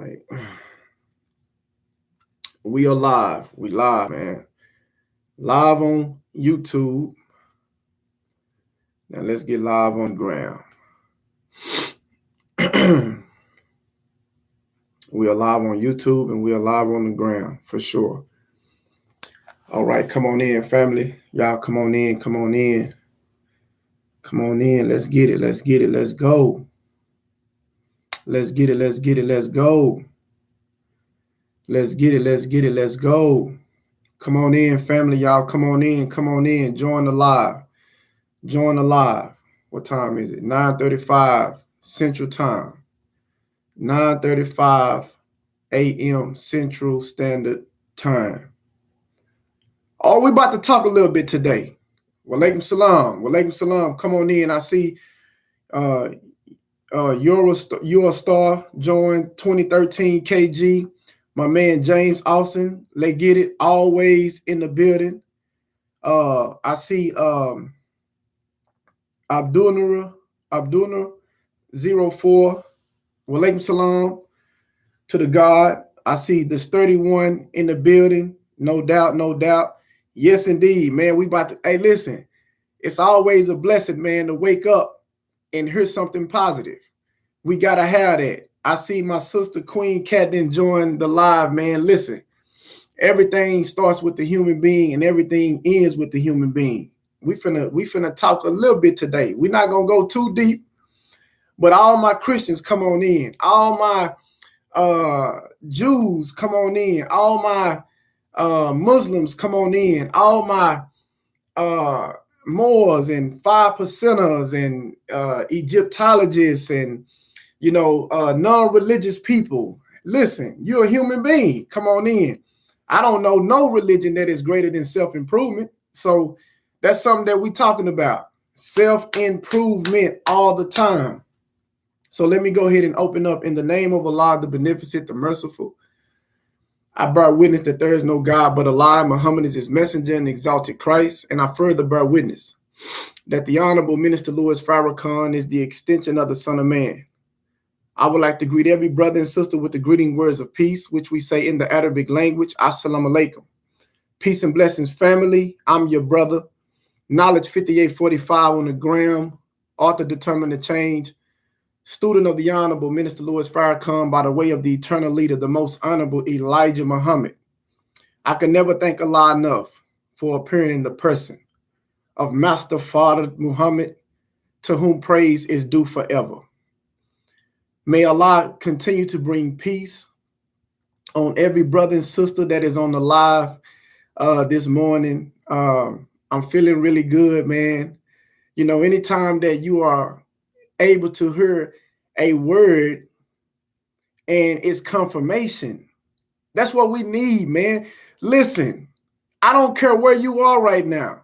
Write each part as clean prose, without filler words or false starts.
right. We are live. We live, man. Live on YouTube. Now let's get live on the ground. We are live on YouTube and we are live on the ground for sure. All right, come on in, family. Y'all come on in, come on in. Come on in. Let's get it. Let's get it. Let's go. Let's get it. Let's get it. Let's go. Let's get it. Let's get it. Let's go. Come on in, family. Y'all come on in. Come on in. Join the live. Join the live. What time is it? 9:35 Central Time. 9:35 a.m. Central Standard Time. Oh, we about to talk a little bit today. Walaikum salam. Walaikum salam. Come on in. I see Eurostar joined 2013 KG. My man James Austin. Let's get it. Always in the building. I see Abdulnur 04. Walaikum salam to the God. I see this 31 in the building. No doubt, no doubt. Yes, indeed, man. We about to, hey, listen, it's always a blessing, man, to wake up and hear something positive. We got to have that. I see my sister Queen Catden join the live, man. Listen, everything starts with the human being and everything ends with the human being. We finna talk a little bit today. We're not going to go too deep, but all my Christians come on in. All my Jews come on in. All my Muslims come on in. All my Moors and 5%ers and Egyptologists and non-religious people. Listen, you're a human being. Come on in. I don't know no religion that is greater than self-improvement. So that's something that we're talking about. Self-improvement all the time. So let me go ahead and open up in the name of Allah, the Beneficent, the Merciful. I bear witness that there is no God but Allah. Muhammad is his messenger and exalted Christ. And I further bear witness that the Honorable Minister Louis Farrakhan is the extension of the Son of Man. I would like to greet every brother and sister with the greeting words of peace, which we say in the Arabic language, Assalamu alaikum. Peace and blessings, family. I'm your brother. Knowledge 5845 on the gram. Author determined to change. Student of the Honorable Minister Louis Farrakhan by the way of the eternal leader, the most honorable Elijah Muhammad. I can never thank Allah enough for appearing in the person of Master Father Muhammad, to whom praise is due forever. May Allah continue to bring peace on every brother and sister that is on the live this morning. I'm feeling really good, man. You know, anytime that you are able to hear a word and it's confirmation, that's what we need, man. Listen, I don't care where you are right now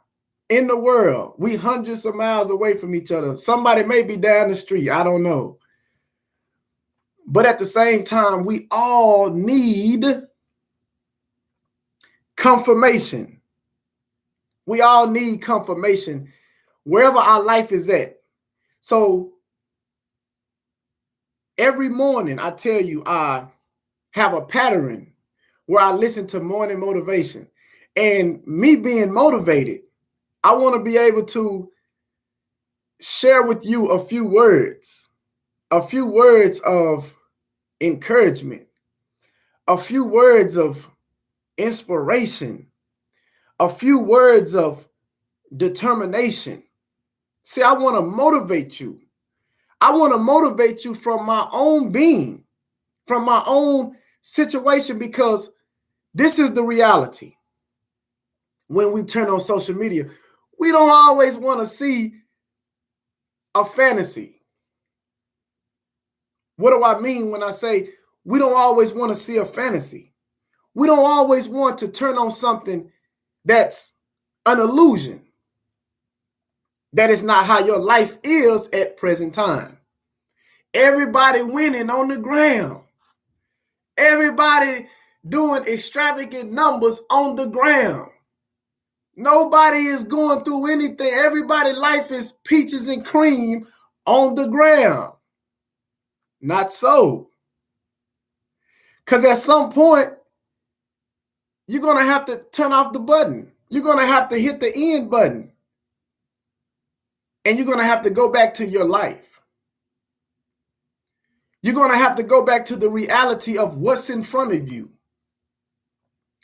in the world. We hundreds of miles away from each other. Somebody may be down the street. I don't know. But at the same time, we all need confirmation. We all need confirmation wherever our life is at. So every morning, I tell you, I have a pattern where I listen to morning motivation. And me being motivated, I want to be able to share with you a few words of encouragement, a few words of inspiration, a few words of determination. See, I want to motivate you. I want to motivate you from my own being, from my own situation, because this is the reality. When we turn on social media, we don't always want to see a fantasy. What do I mean when I say we don't always want to see a fantasy? We don't always want to turn on something that's an illusion. That is not how your life is at present time. Everybody winning on the ground. Everybody doing extravagant numbers on the ground. Nobody is going through anything. Everybody's life is peaches and cream on the ground. Not so. Because at some point, you're going to have to turn off the button. You're going to have to hit the end button. And you're going to have to go back to your life. You're going to have to go back to the reality of what's in front of you.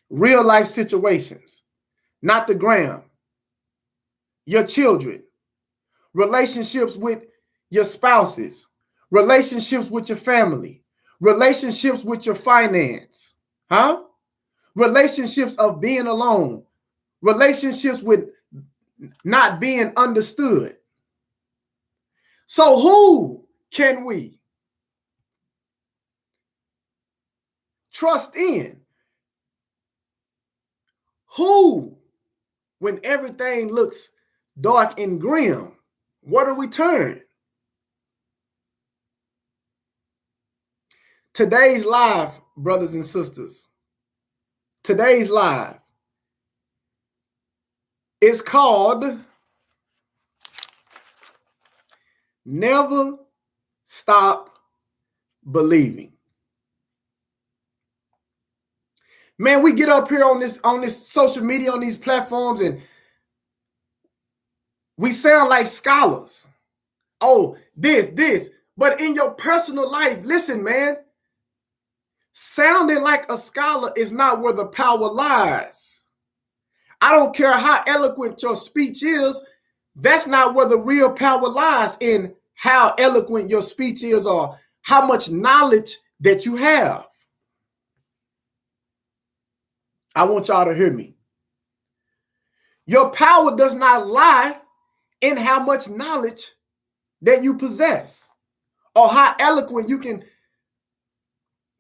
Real life situations, not the gram. Your children, relationships with your spouses, relationships with your family, relationships with your finance, relationships of being alone, relationships with not being understood. So who can we trust in? Who, when everything looks dark and grim, what do we turn? Today's live, brothers and sisters, today's live is called Never Stop Believing. Man, we get up here on this social media, on these platforms, and we sound like scholars. Oh, this. But in your personal life, listen, man, sounding like a scholar is not where the power lies. I don't care how eloquent your speech is. That's not where the real power lies, in how eloquent your speech is or how much knowledge that you have. I want y'all to hear me. Your power does not lie in how much knowledge that you possess or how eloquent you can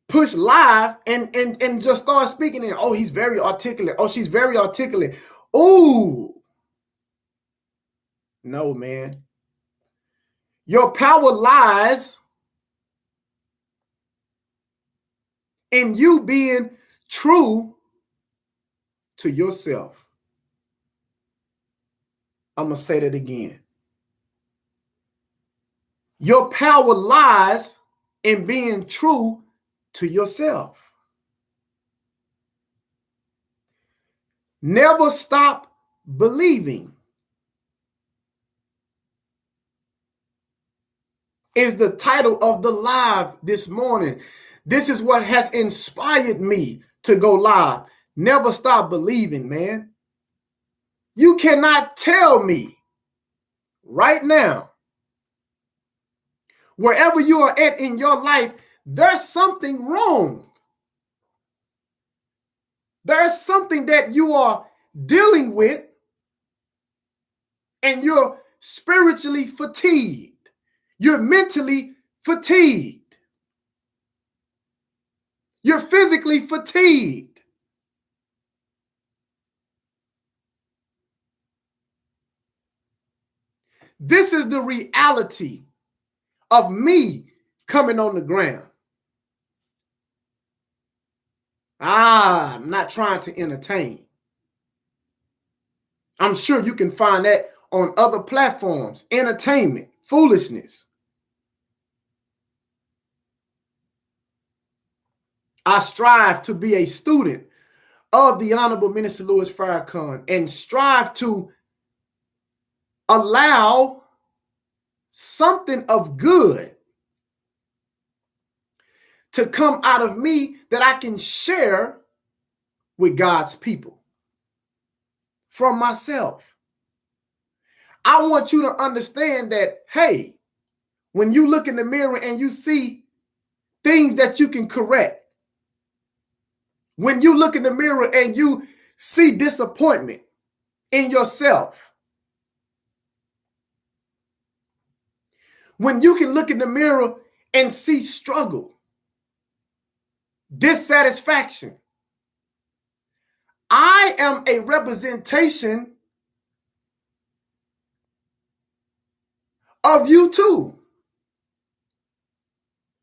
push live and just start speaking in. Oh, he's very articulate. Oh, she's very articulate. Ooh. No, man. Your power lies in you being true to yourself. I'm going to say that again. Your power lies in being true to yourself. Never stop believing is the title of the live this morning. This is what has inspired me to go live. Never stop believing, man. You cannot tell me right now, wherever you are at in your life, there's something wrong. There's something that you are dealing with, and you're spiritually fatigued. You're mentally fatigued. You're physically fatigued. This is the reality of me coming on the ground. I'm not trying to entertain. I'm sure you can find that on other platforms. Entertainment, foolishness. I strive to be a student of the Honorable Minister Louis Farrakhan and strive to allow something of good to come out of me that I can share with God's people from myself. I want you to understand that, hey, when you look in the mirror and you see things that you can correct, when you look in the mirror and you see disappointment in yourself, when you can look in the mirror and see struggle, dissatisfaction, I am a representation of you too.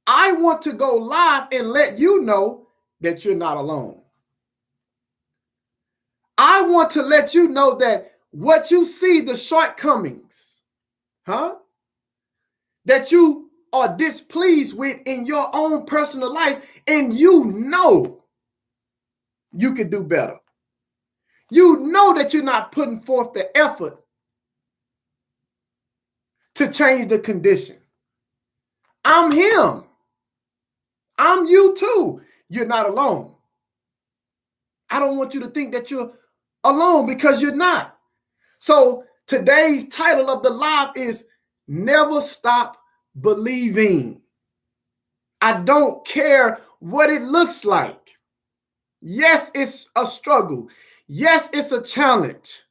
I want to go live and let you know that you're not alone. I want to let you know that what you see, the shortcomings, that you are displeased with in your own personal life, and you know you could do better. You know that you're not putting forth the effort to change the condition. I'm him. I'm you too. You're not alone. I don't want you to think that you're alone, because you're not. So today's title of the live is Never Stop Believing. I don't care what it looks like. Yes, it's a struggle. Yes, it's a challenge.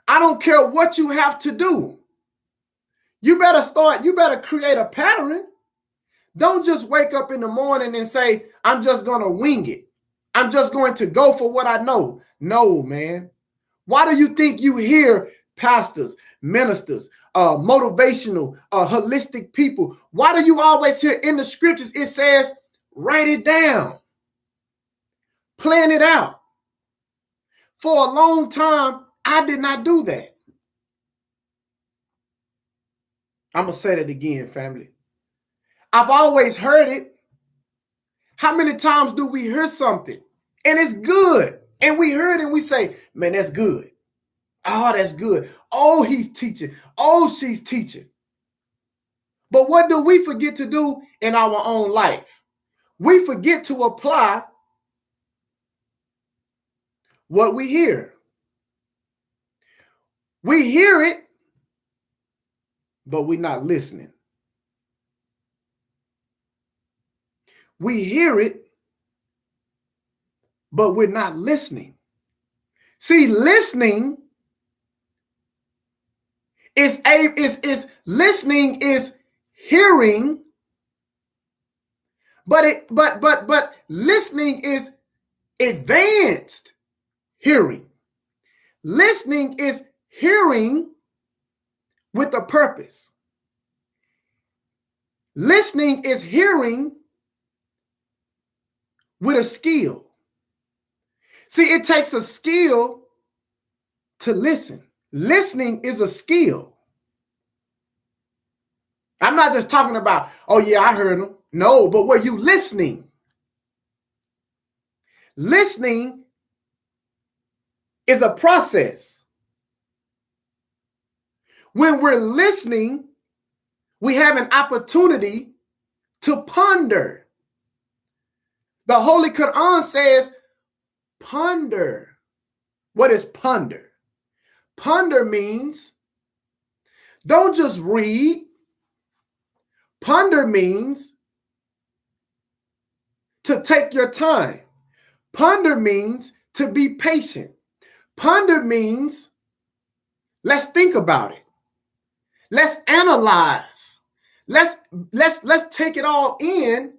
I don't care what you have to do. You better create a pattern. Don't just wake up in the morning and say, I'm just going to wing it. I'm just going to go for what I know. No, man. Why do you think you hear pastors, ministers, motivational, holistic people? Why do you always hear in the scriptures, it says, write it down, plan it out? For a long time, I did not do that. I'm going to say that again, family. I've always heard it. How many times do we hear something and it's good, and we hear it and we say, man, that's good. Oh, that's good. Oh, he's teaching. Oh, she's teaching. But what do we forget to do in our own life? We forget to apply what we hear. We hear it, but we're not listening. We hear it, but we're not listening. See, listening is listening is hearing, but listening is advanced hearing. Listening is hearing with a purpose. Listening is hearing with a skill. See, it takes a skill to listen. Listening is a skill. I'm not just talking about, oh yeah, I heard him. No, but were you listening? Listening is a process. When we're listening, we have an opportunity to ponder. The Holy Quran says, ponder. What is ponder? Ponder means don't just read. Ponder means to take your time. Ponder means to be patient. Ponder means let's think about it. Let's analyze. Let's take it all in.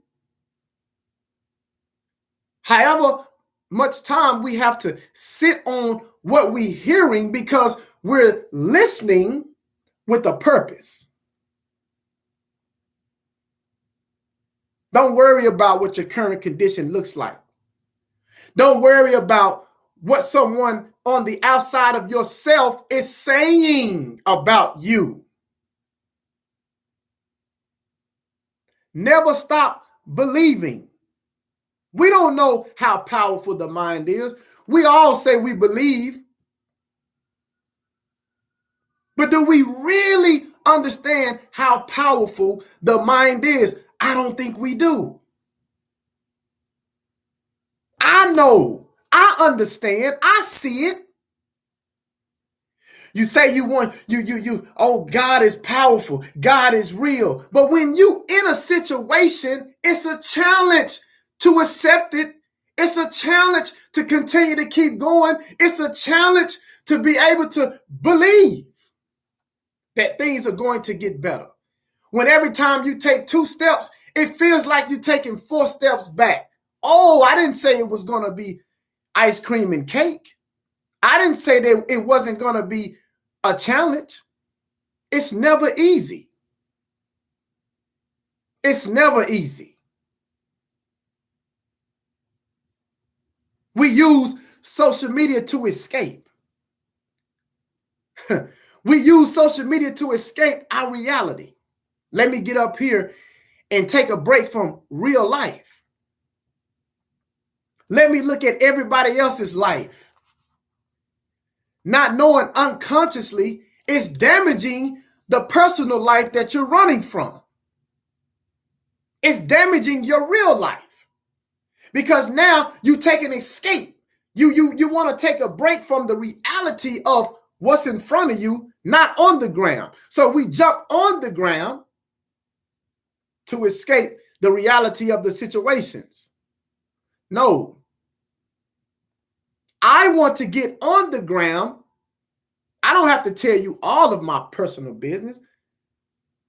However much time we have to sit on what we're hearing, because we're listening with a purpose. Don't worry about what your current condition looks like. Don't worry about what someone on the outside of yourself is saying about you. Never stop believing. We don't know how powerful the mind is. We all say we believe. But do we really understand how powerful the mind is? I don't think we do. I know. I understand. I see it. You say you want, oh, God is powerful. God is real. But when you in a situation, it's a challenge to accept it. It's a challenge to continue to keep going. It's a challenge to be able to believe that things are going to get better. When every time you take 2 steps, it feels like you're taking 4 steps back. Oh, I didn't say it was going to be ice cream and cake. I didn't say that it wasn't going to be a challenge. It's never easy. It's never easy. We use social media to escape. We use social media to escape our reality. Let me get up here and take a break from real life. Let me look at everybody else's life. Not knowing unconsciously is damaging the personal life that you're running from. It's damaging your real life because now you take an escape. You want to take a break from the reality of what's in front of you, not on the ground. So we jump on the ground to escape the reality of the situations. No. I want to get on the ground. I don't have to tell you all of my personal business.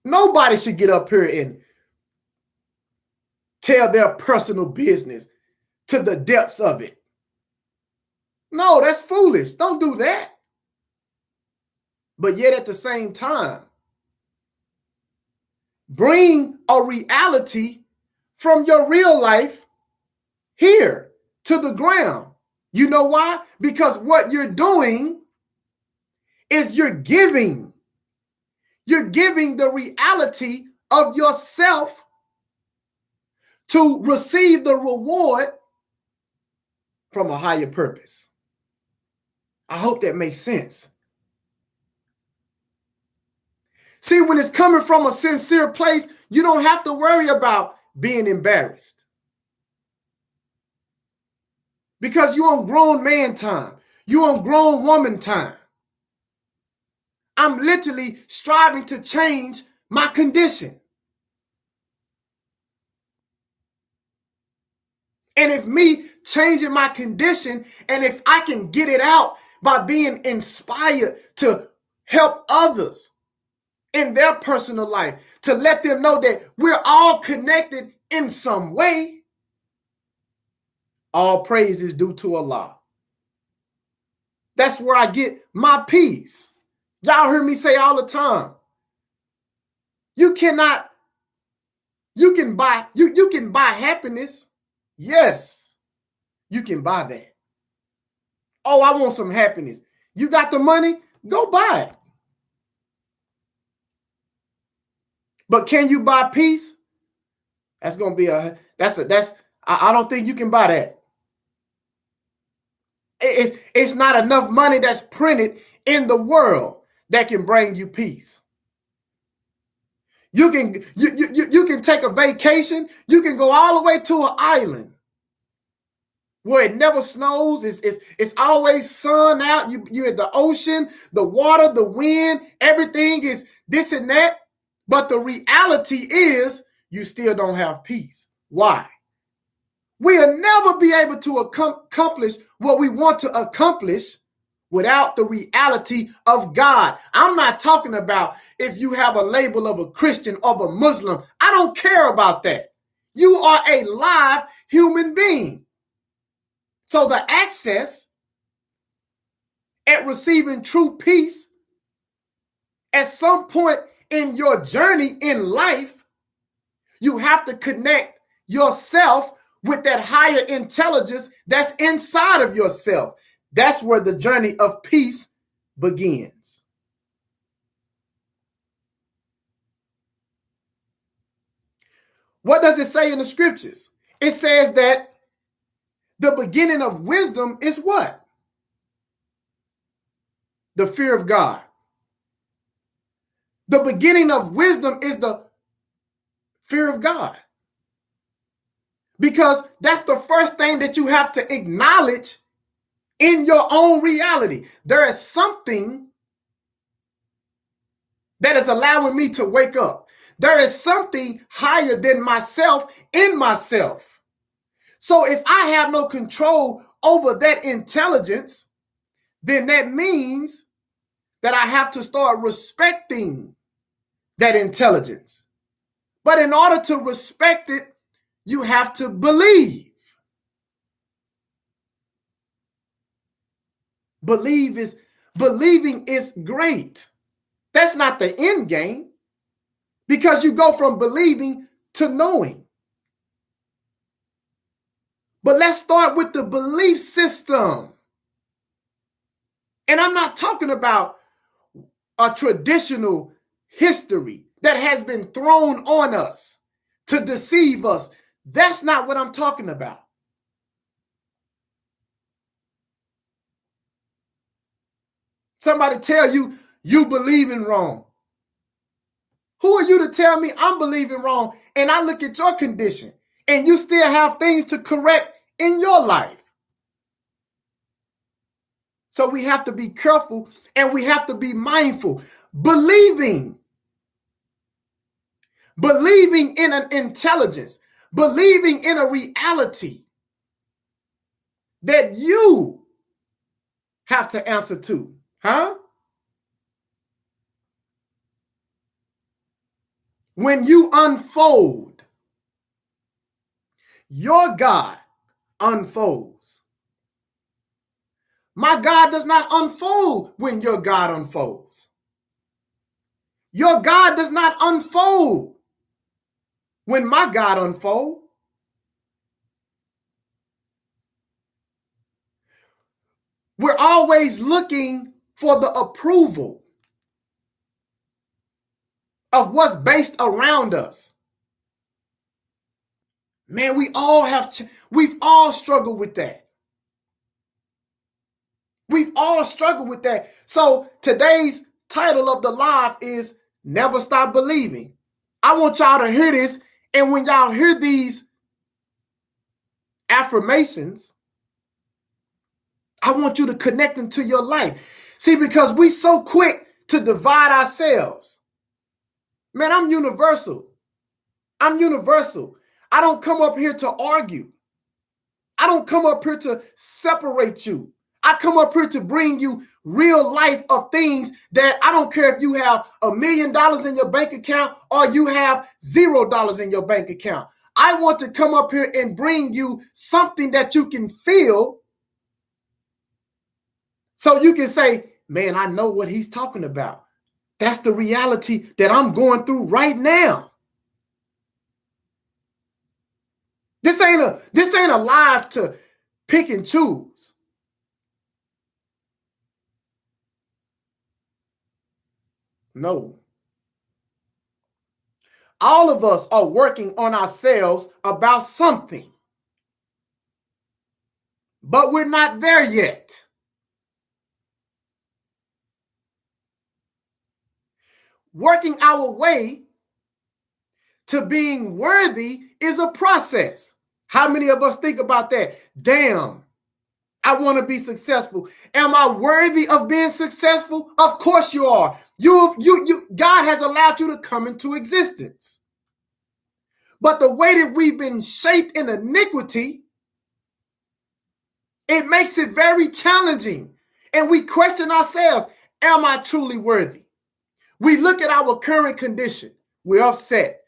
Nobody should get up here and tell their personal business to the depths of it. No, that's foolish. Don't do that. But yet at the same time, bring a reality from your real life here to the ground. You know why? Because what you're doing is you're giving the reality of yourself to receive the reward from a higher purpose. I hope that makes sense. See, when it's coming from a sincere place, you don't have to worry about being embarrassed. Because you're on grown man time. You're on grown woman time. I'm literally striving to change my condition. And if me changing my condition, and if I can get it out by being inspired to help others in their personal life, to let them know that we're all connected in some way, all praise is due to Allah. That's where I get my peace. Y'all hear me say all the time, you can buy happiness. Yes, you can buy that. Oh, I want some happiness. You got the money? Go buy it. But can you buy peace? That's going to be I don't think you can buy that. It's not enough money that's printed in the world that can bring you peace. You can take a vacation. You can go all the way to an island where it never snows. It's always sun out. You're at the ocean, the water, the wind, everything is this and that. But the reality is you still don't have peace. Why? We'll never be able to accomplish what we want to accomplish without the reality of God. I'm not talking about if you have a label of a Christian or a Muslim. I don't care about that. You are a live human being. So the access at receiving true peace at some point in your journey in life, you have to connect yourself with that higher intelligence that's inside of yourself. That's where the journey of peace begins. What does it say in the scriptures? It says that the beginning of wisdom is what? The fear of God. The beginning of wisdom is the fear of God. Because that's the first thing that you have to acknowledge in your own reality. There is something that is allowing me to wake up. There is something higher than myself in myself. So if I have no control over that intelligence, then that means that I have to start respecting that intelligence. But in order to respect it, you have to believe. Believing is great. That's not the end game, because you go from believing to knowing. But let's start with the belief system. And I'm not talking about a traditional history that has been thrown on us to deceive us. That's not what I'm talking about. Somebody tell you, you believe in wrong. Who are you to tell me I'm believing wrong? And I look at your condition and you still have things to correct in your life. So we have to be careful and we have to be mindful. Believing in an intelligence, believing in a reality that you have to answer to. Huh? When you unfold, your God unfolds. My God does not unfold when your God unfolds. Your God does not unfold when my God unfolds. We're always looking for the approval of what's based around us. Man, we've all struggled with that. We've all struggled with that. So today's title of the live is Never Stop Believing. I want y'all to hear this. And when y'all hear these affirmations, I want you to connect them to your life. See, because we so quick to divide ourselves. Man, I'm universal. I'm universal. I don't come up here to argue. I don't come up here to separate you. I come up here to bring you real life of things that I don't care if you have $1 million in your bank account or you have $0 in your bank account. I want to come up here and bring you something that you can feel so you can say, man, I know what he's talking about. That's the reality that I'm going through right now. This ain't a live to pick and choose. No. All of us are working on ourselves about something, but we're not there yet. Working our way to being worthy is a process. How many of us think about that? Damn, I want to be successful. Am I worthy of being successful? Of course you are. God has allowed you to come into existence. But the way that we've been shaped in iniquity, it makes it very challenging. And we question ourselves, am I truly worthy? We look at our current condition. We're upset.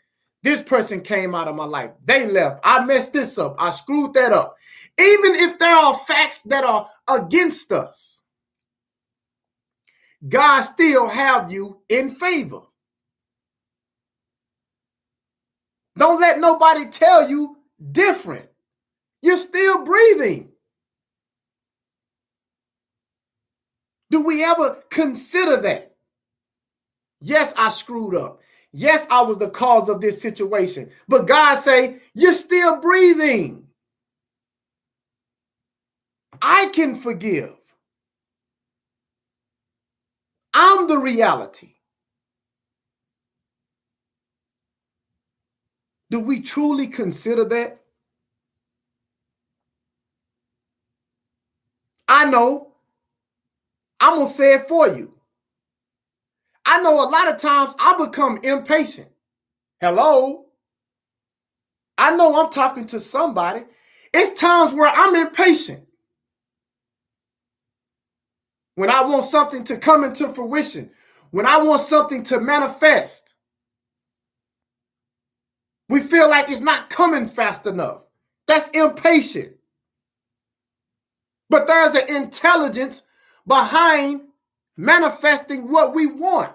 This person came out of my life. They left. I messed this up. I screwed that up. Even if there are facts that are against us, God still have you in favor. Don't let nobody tell you different. You're still breathing. Do we ever consider that? Yes, I screwed up. Yes, I was the cause of this situation. But God say, you're still breathing. I can forgive. I'm the reality. Do we truly consider that? I know. I'm going to say it for you. I know a lot of times I become impatient. Hello? I know I'm talking to somebody. It's times where I'm impatient. When I want something to come into fruition, when I want something to manifest, we feel like it's not coming fast enough. That's impatient. But there's an intelligence behind manifesting what we want.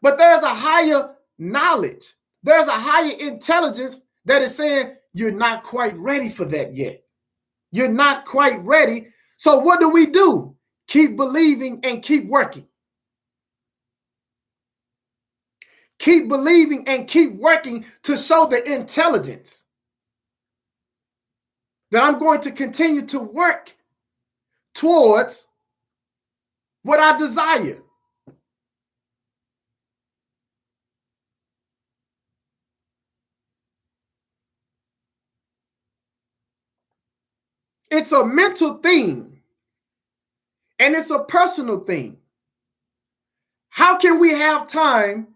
But there's a higher knowledge. There's a higher intelligence that is saying you're not quite ready for that yet. You're not quite ready. So what do? Keep believing and keep working. keep believing and keep working to show the intelligence that I'm going to continue to work towards what I desire. It's a mental thing and it's a personal thing. How can we have time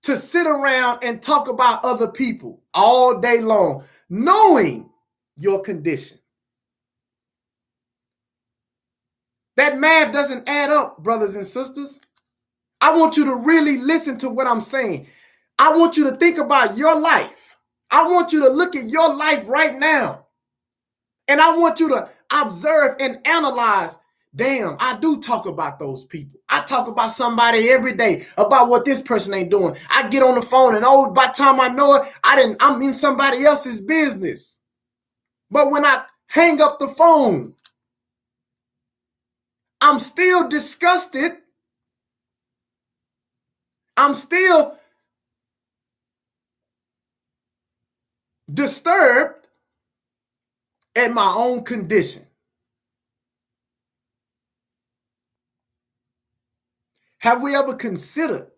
to sit around and talk about other people all day long, knowing your condition? That math doesn't add up, brothers and sisters. I want you to really listen to what I'm saying. I want you to think about your life. I want you to look at your life right now. And I want you to observe and analyze. Damn, I do talk about those people. I talk about somebody every day about what this person ain't doing. I get on the phone and by the time I know it, I'm in somebody else's business. But when I hang up the phone, I'm still disgusted. I'm still disturbed at my own condition. Have we ever considered,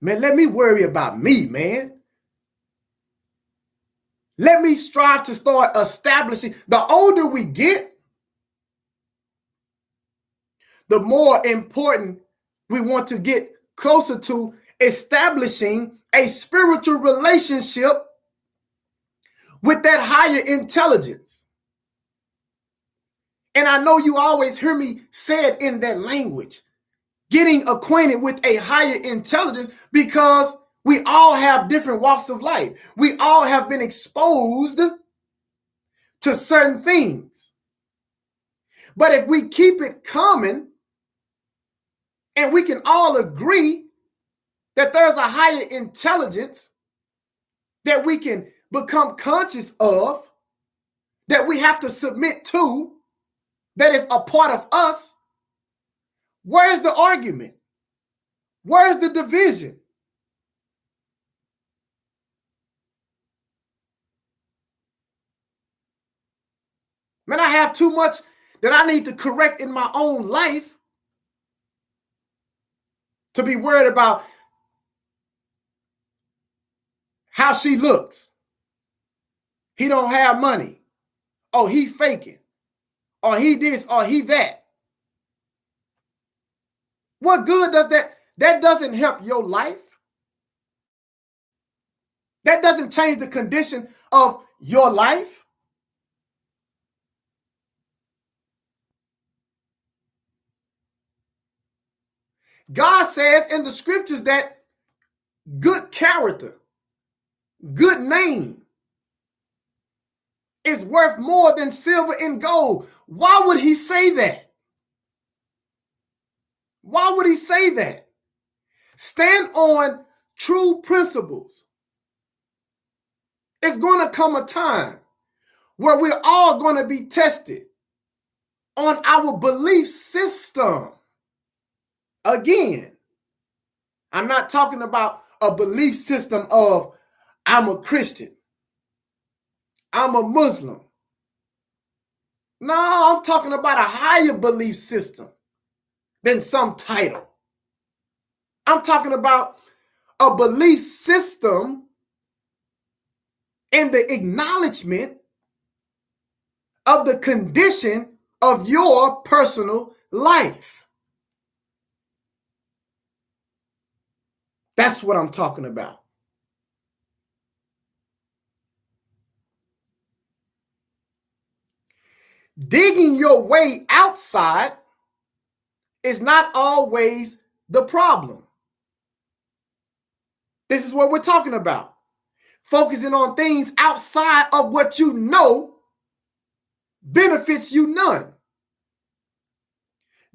man, let me worry about me, man. Let me strive to start establishing. The older we get, the more important we want to get closer to establishing a spiritual relationship with that higher intelligence. And I know you always hear me say it in that language, getting acquainted with a higher intelligence, because we all have different walks of life. We all have been exposed to certain things. But if we keep it common and we can all agree that there's a higher intelligence that we can become conscious of, that we have to submit to, that is a part of us, where's the argument? Where's the division? Man, I have too much that I need to correct in my own life to be worried about how she looks. He don't have money. Oh, he faking. Or he this, or he that. What good does that? That doesn't help your life. That doesn't change the condition of your life. God says in the scriptures that good character, good name is worth more than silver and gold. Why would he say that? Why would he say that? Stand on true principles. It's going to come a time where we're all going to be tested on our belief system. Again, I'm not talking about a belief system of I'm a Christian, I'm a Muslim. No, I'm talking about a higher belief system than some title. I'm talking about a belief system in the acknowledgement of the condition of your personal life. That's what I'm talking about. Digging your way outside is not always the problem. This is what we're talking about. Focusing on things outside of what you know benefits you none.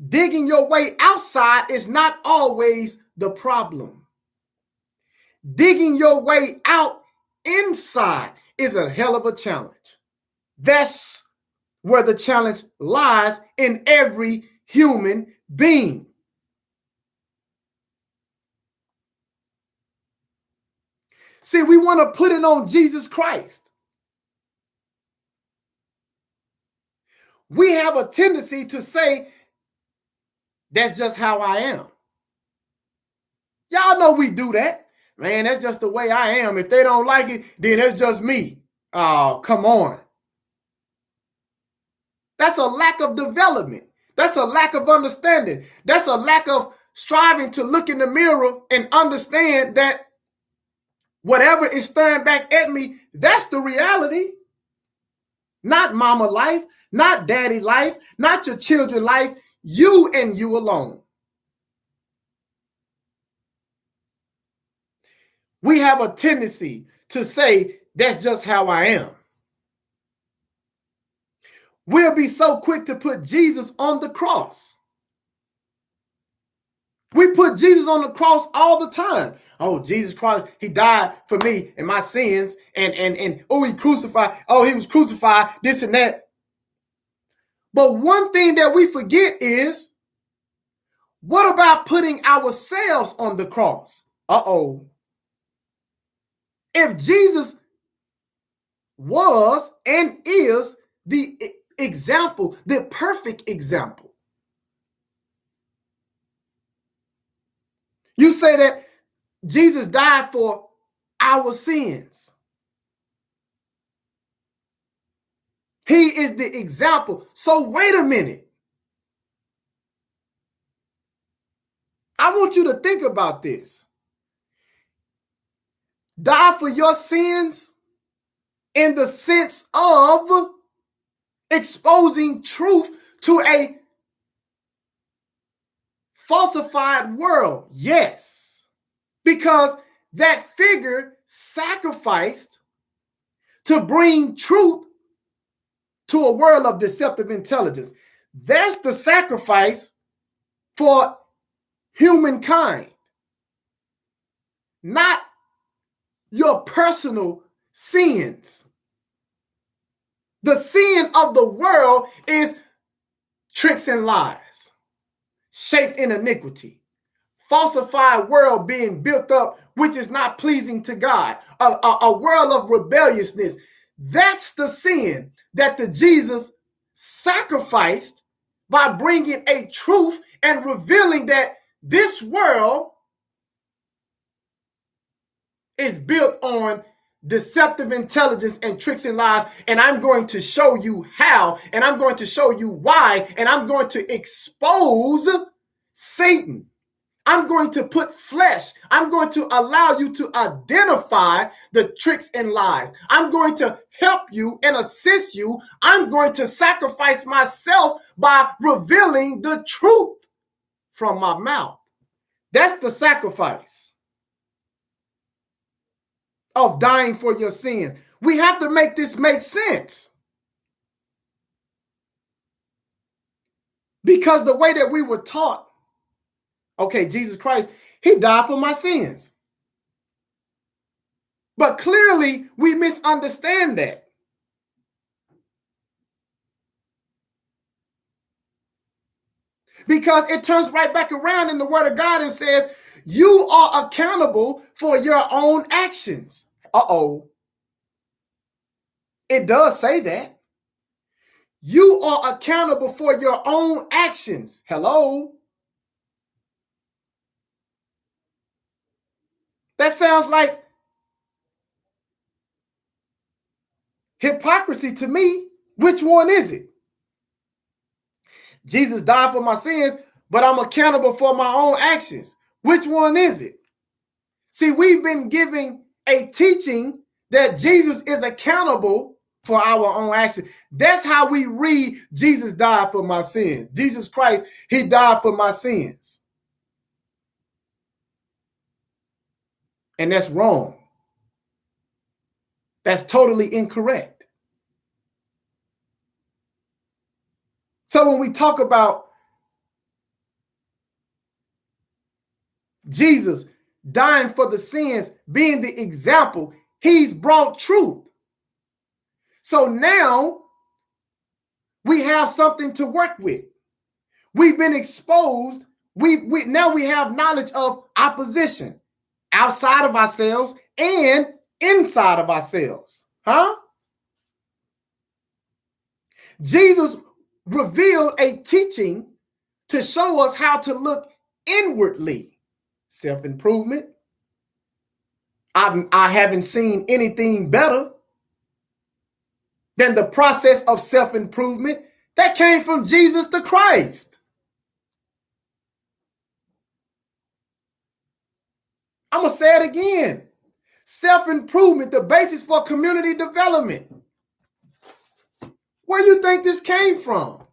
Digging your way outside is not always the problem. Digging your way out inside is a hell of a challenge. That's where the challenge lies in every human being. See, we want to put it on Jesus Christ. We have a tendency to say, that's just how I am. Y'all know we do that. Man, that's just the way I am. If they don't like it, then that's just me. Oh, come on. That's a lack of development. That's a lack of understanding. That's a lack of striving to look in the mirror and understand that whatever is staring back at me, that's the reality. Not mama life, not daddy life, not your children life, you and you alone. We have a tendency to say, that's just how I am. We'll be so quick to put Jesus on the cross. We put Jesus on the cross all the time. Oh, Jesus Christ, he died for me and my sins. And oh, he crucified. Oh, he was crucified, this and that. But one thing that we forget is, what about putting ourselves on the cross? Uh-oh. If Jesus was and is the example, the perfect example, you say that Jesus died for our sins. He is the example. So wait a minute. I want you to think about this. Die for your sins in the sense of exposing truth to a falsified world. Yes, because that figure sacrificed to bring truth to a world of deceptive intelligence. That's the sacrifice for humankind, not your personal sins. The sin of the world is tricks and lies, shaped in iniquity, falsified world being built up, which is not pleasing to God, a world of rebelliousness. That's the sin that the Jesus sacrificed by bringing a truth and revealing that this world is built on deceptive intelligence and tricks and lies, and I'm going to show you how, and I'm going to show you why, and I'm going to expose Satan. I'm going to put flesh. I'm going to allow you to identify the tricks and lies. I'm going to help you and assist you. I'm going to sacrifice myself by revealing the truth from my mouth. That's the sacrifice of dying for your sins. We have to make this make sense. Because the way that we were taught, okay, Jesus Christ, he died for my sins. But clearly, we misunderstand that. Because it turns right back around in the Word of God and says, you are accountable for your own actions. Uh-oh. It does say that. You are accountable for your own actions. Hello? That sounds like hypocrisy to me. Which one is it? Jesus died for my sins, but I'm accountable for my own actions. Which one is it? See, we've been giving a teaching that Jesus is accountable for our own actions. That's how we read Jesus died for my sins. Jesus Christ, he died for my sins. And that's wrong. That's totally incorrect. So when we talk about Jesus dying for the sins, being the example, he's brought truth. So now we have something to work with. We've been exposed. Now we have knowledge of opposition outside of ourselves and inside of ourselves. Huh? Jesus revealed a teaching to show us how to look inwardly. Self-improvement. I haven't seen anything better than the process of self-improvement that came from Jesus the Christ. I'm going to say it again. Self-improvement, the basis for community development. Where you think this came from?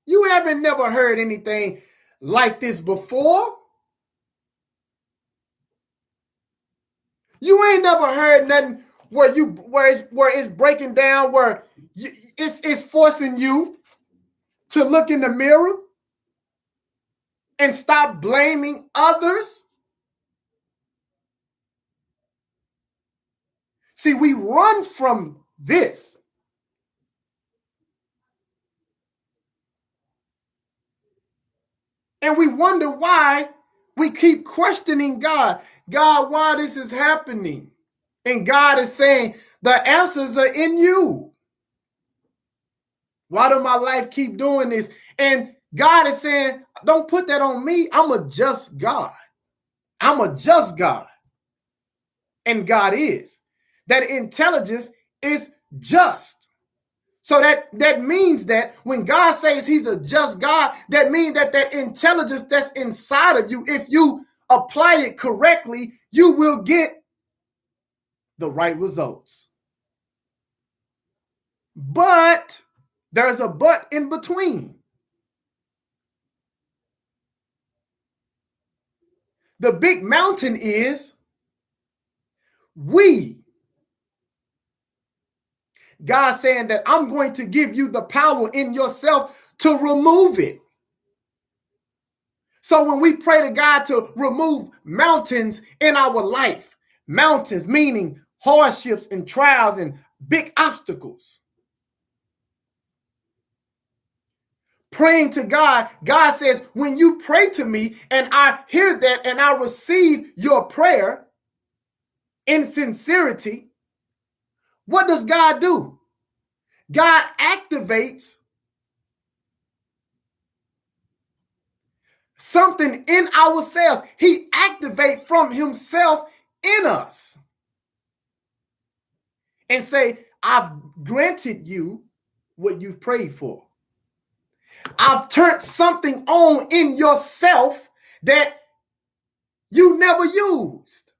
You haven't never heard anything like this before. You ain't never heard nothing where it's breaking down, where it's forcing you to look in the mirror and stop blaming others. See, we run from this. And we wonder why we keep questioning God. God, why this is happening? And God is saying, the answers are in you. Why do my life keep doing this? And God is saying, don't put that on me. I'm a just God. I'm a just God. And God is. That intelligence is just. So that means that when God says he's a just God, that means that intelligence that's inside of you, if you apply it correctly, you will get the right results. But there's a but in between. The big mountain is we. God saying that I'm going to give you the power in yourself to remove it. So when we pray to God to remove mountains in our life, mountains meaning hardships and trials and big obstacles, praying to God, God says, when you pray to me and I hear that and I receive your prayer in sincerity, what does God do? God activates something in ourselves. He activates from himself in us and say, I've granted you what you've prayed for. I've turned something on in yourself that you never used.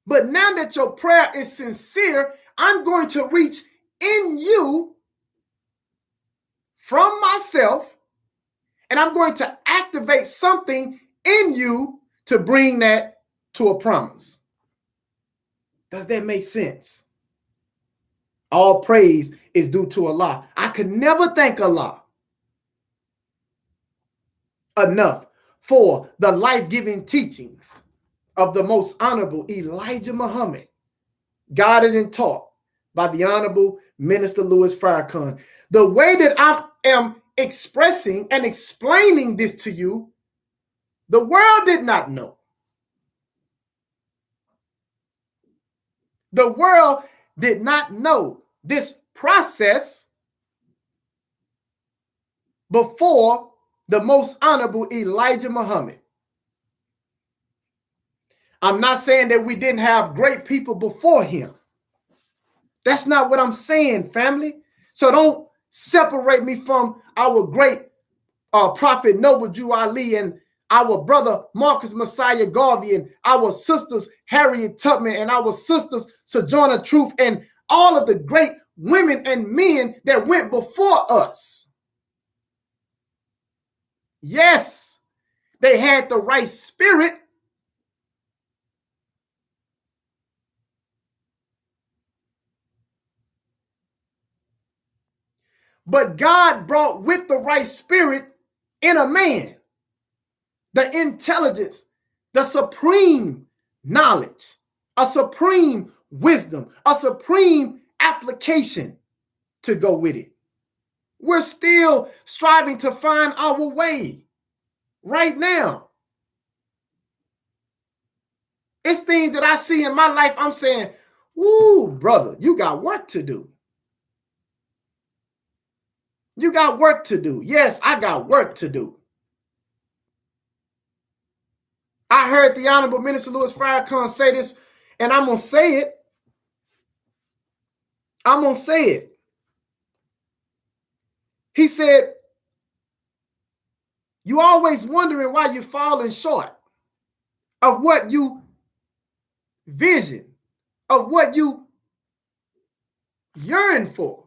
But now that your prayer is sincere, I'm going to reach in you from myself, and I'm going to activate something in you to bring that to a promise. Does that make sense? All praise is due to Allah. I could never thank Allah enough for the life-giving teachings of the most honorable Elijah Muhammad, guided and taught by the Honorable Minister Louis Farrakhan. The way that I am expressing and explaining this to you, the world did not know. The world did not know this process before the most honorable Elijah Muhammad. I'm not saying that we didn't have great people before him. That's not what I'm saying, family. So don't separate me from our great Prophet Noble Jew Ali and our brother Marcus Messiah Garvey and our sisters Harriet Tubman and our sisters Sojourner Truth and all of the great women and men that went before us. Yes, they had the right spirit. But God brought with the right spirit in a man the intelligence, the supreme knowledge, a supreme wisdom, a supreme application to go with it. We're still striving to find our way right now. It's things that I see in my life. I'm saying, woo, brother, you got work to do. You got work to do. Yes, I got work to do. I heard the Honorable Minister Louis Farrakhan say this, and I'm going to say it. I'm going to say it. He said, you always wondering why you're falling short of what you vision, of what you yearn for.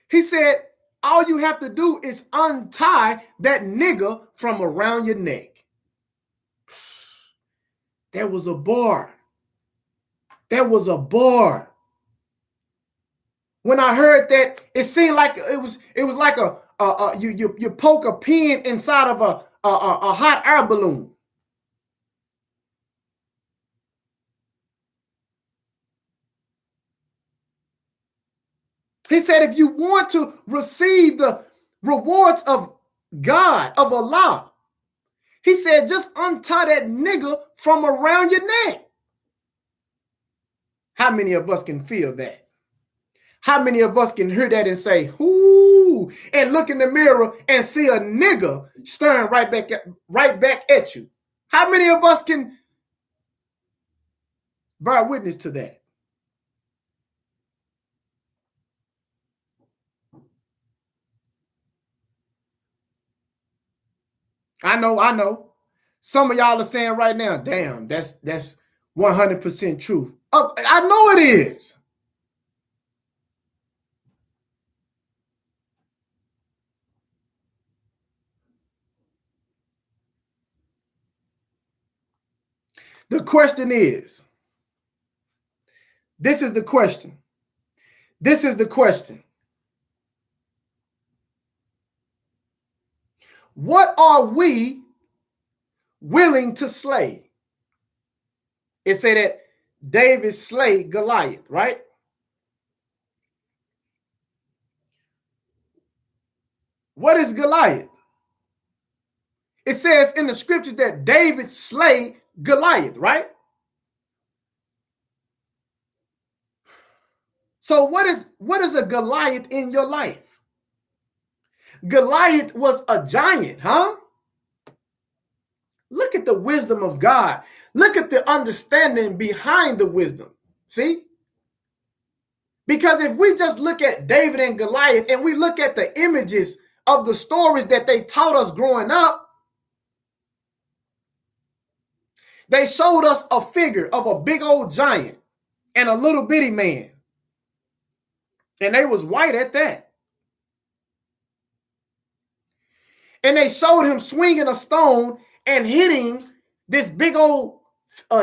He said, all you have to do is untie that nigga from around your neck. There was a bar. There was a bar. When I heard that, it seemed like it was like you poke a pin inside of a hot air balloon. He said, if you want to receive the rewards of God, of Allah, he said, just untie that nigga from around your neck. How many of us can feel that? How many of us can hear that and say, ooh, and look in the mirror and see a nigga staring right back at you? How many of us can bear witness to that? I know. Some of y'all are saying right now, damn, that's 100% true. Oh, I know it is. The question is, this is the question. This is the question. What are we willing to slay? It said that David slayed Goliath, right? What is Goliath? It says in the scriptures that David slayed Goliath, right? So what is a Goliath in your life? Goliath was a giant, huh? Look at the wisdom of God. Look at the understanding behind the wisdom. See? Because if we just look at David and Goliath and we look at the images of the stories that they taught us growing up, they showed us a figure of a big old giant and a little bitty man. And they was white at that. And they showed him swinging a stone and hitting this big old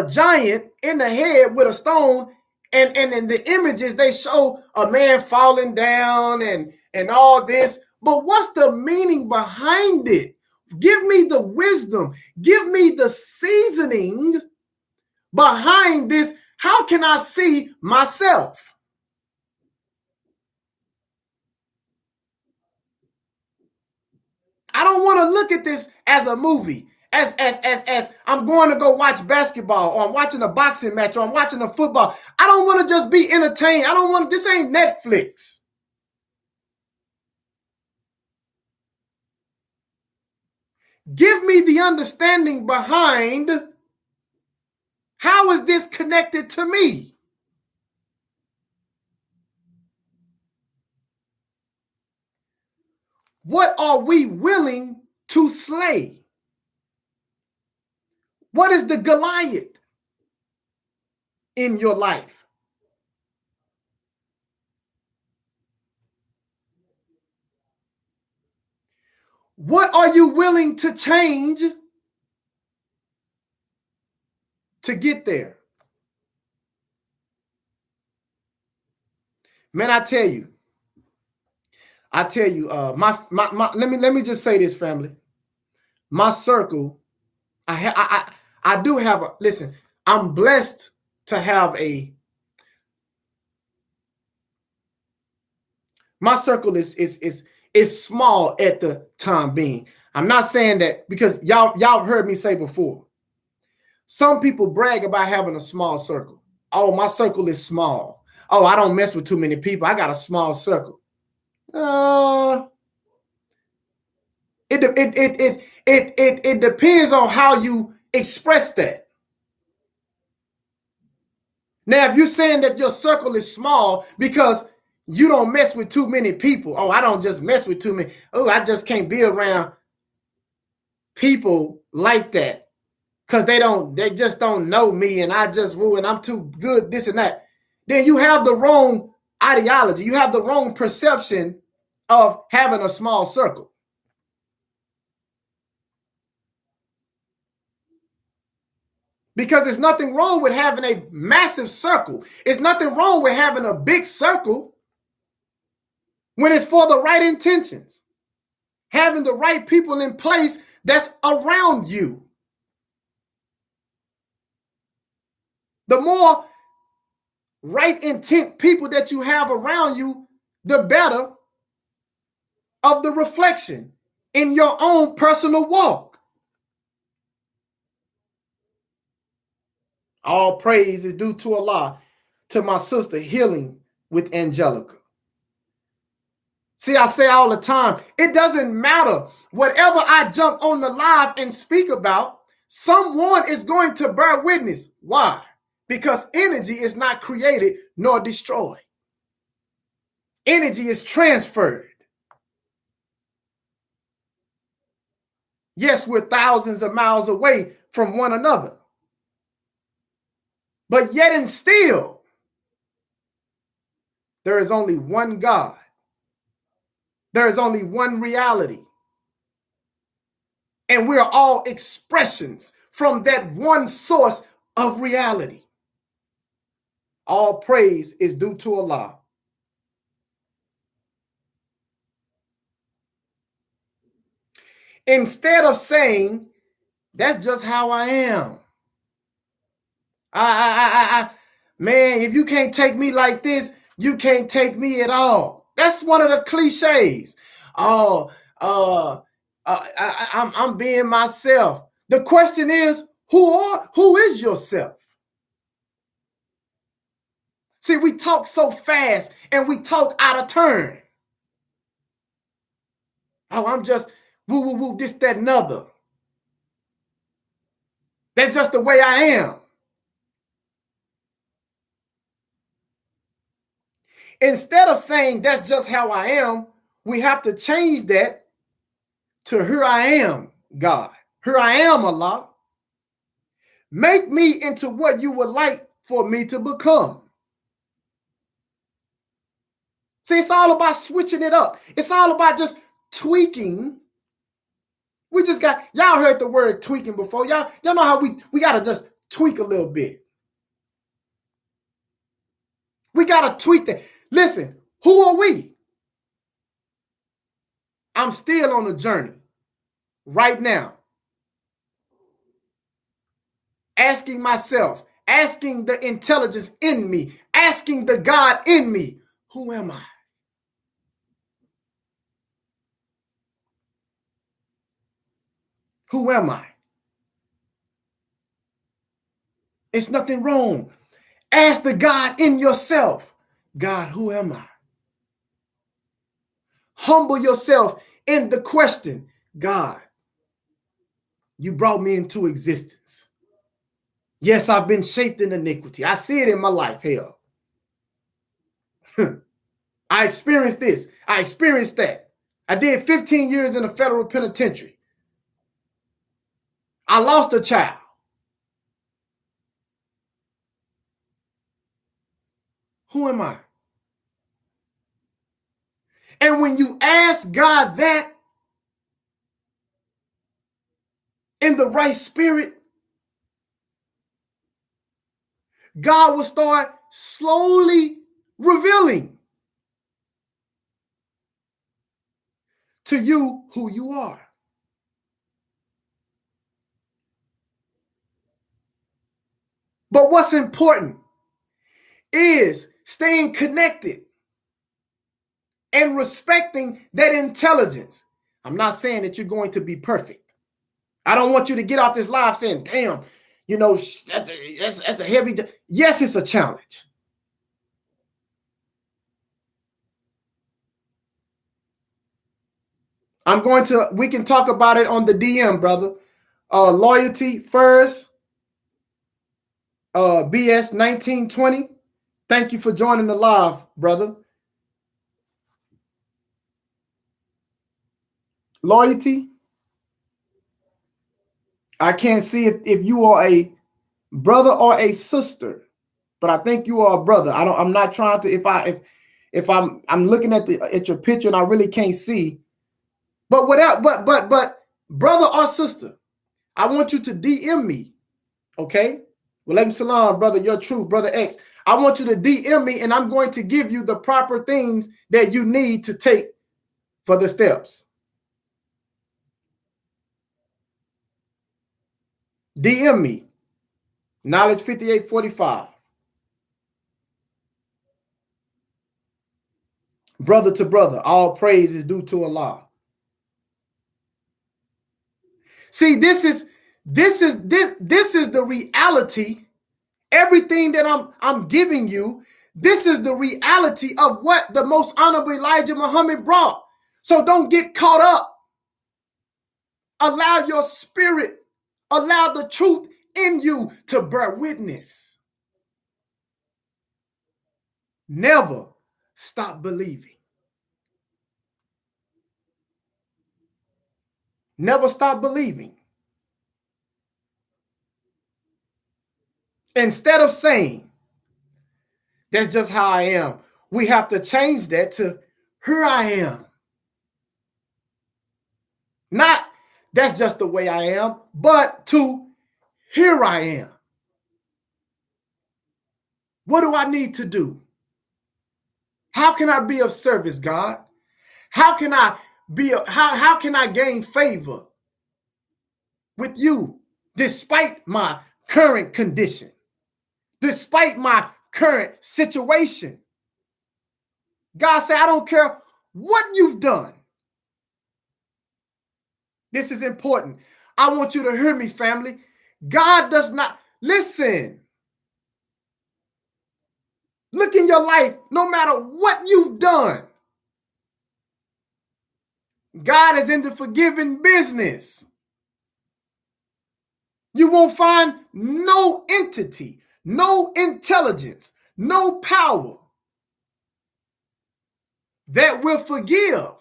giant in the head with a stone. And in the images, they show a man falling down and all this. But what's the meaning behind it? Give me the wisdom. Give me the seasoning behind this. How can I see myself? I don't want to look at this as a movie, as I'm going to go watch basketball, or I'm watching a boxing match, or I'm watching a football. I don't want to just be entertained. I don't want, this ain't Netflix. Give me the understanding behind how is this connected to me? What are we willing to slay? What is the Goliath in your life? What are you willing to change to get there? Man, I tell you, my let me just say this, family. My circle, I do have a, listen, I'm blessed to have my circle is small at the time being. I'm not saying that because y'all heard me say before. Some people brag about having a small circle. Oh, my circle is small. Oh, I don't mess with too many people. I got a small circle. It depends on how you express that. Now, if you're saying that your circle is small because you don't mess with too many people. Oh, I don't just mess with too many. Oh, I just can't be around people like that because they just don't know me and and I'm too good, this and that. Then you have the wrong ideology. You have the wrong perception of having a small circle. Because there's nothing wrong with having a massive circle. It's nothing wrong with having a big circle when it's for the right intentions. Having the right people in place that's around you. The more right intent people that you have around you, the better of the reflection in your own personal walk. All praise is due to Allah, to my sister healing with Angelica. See, I say all the time, it doesn't matter. Whatever I jump on the live and speak about, someone is going to bear witness. Why? Because energy is not created nor destroyed. Energy is transferred. Yes, we're thousands of miles away from one another. But yet and still, there is only one God. There is only one reality. And we're all expressions from that one source of reality. All praise is due to Allah. Instead of saying, that's just how I am. Man, if you can't take me like this, you can't take me at all. That's one of the cliches. Oh, I'm being myself. The question is, who is yourself? See, we talk so fast and we talk out of turn. Oh, I'm just woo, this, that, and other. That's just the way I am. Instead of saying that's just how I am, we have to change that to here I am, God. Here I am, Allah. Make me into what you would like for me to become. See, it's all about switching it up. It's all about just tweaking. We just got, y'all heard the word tweaking before. Y'all know how we got to just tweak a little bit. We got to tweak that. Listen, who are we? I'm still on a journey right now. Asking myself, asking the intelligence in me, asking the God in me, who am I? Who am I? It's nothing wrong. Ask the God in yourself, God, who am I? Humble yourself in the question, God, you brought me into existence. Yes, I've been shaped in iniquity. I see it in my life, hell. I experienced this. I experienced that. I did 15 years in a federal penitentiary. I lost a child. Who am I? And when you ask God that in the right spirit, God will start slowly revealing to you who you are. But what's important is staying connected and respecting that intelligence. I'm not saying that you're going to be perfect. I don't want you to get off this live saying, damn, that's a heavy. Yes, it's a challenge. We can talk about it on the DM, brother. Loyalty first, BS 1920. Thank you for joining the live, brother. Loyalty. I can't see if you are a brother or a sister, but I think you are a brother. I'm not trying to, if I'm looking at your picture and I really can't see. But but brother or sister, I want you to DM me. Okay? Walaikum salam, brother, your truth, brother X. I want you to DM me, and I'm going to give you the proper things that you need to take for the steps. DM me. Knowledge 5845. Brother to brother, all praise is due to Allah. See, this is the reality. Everything that I'm giving you, this is the reality of what the most honorable Elijah Muhammad brought. So don't get caught up. Allow your spirit, allow the truth in you to bear witness. Never stop believing. Never stop believing. Instead of saying, that's just how I am, we have to change that to, here I am. Not, that's just the way I am, but to, here I am. What do I need to do? How can I be of service, God? How can I how can I gain favor with you despite my current condition, despite my current situation? God said, I don't care what you've done. This is important. I want you to hear me, family. God does not, listen. Look in your life, no matter what you've done. God is in the forgiving business. You won't find no entity, no intelligence, no power that will forgive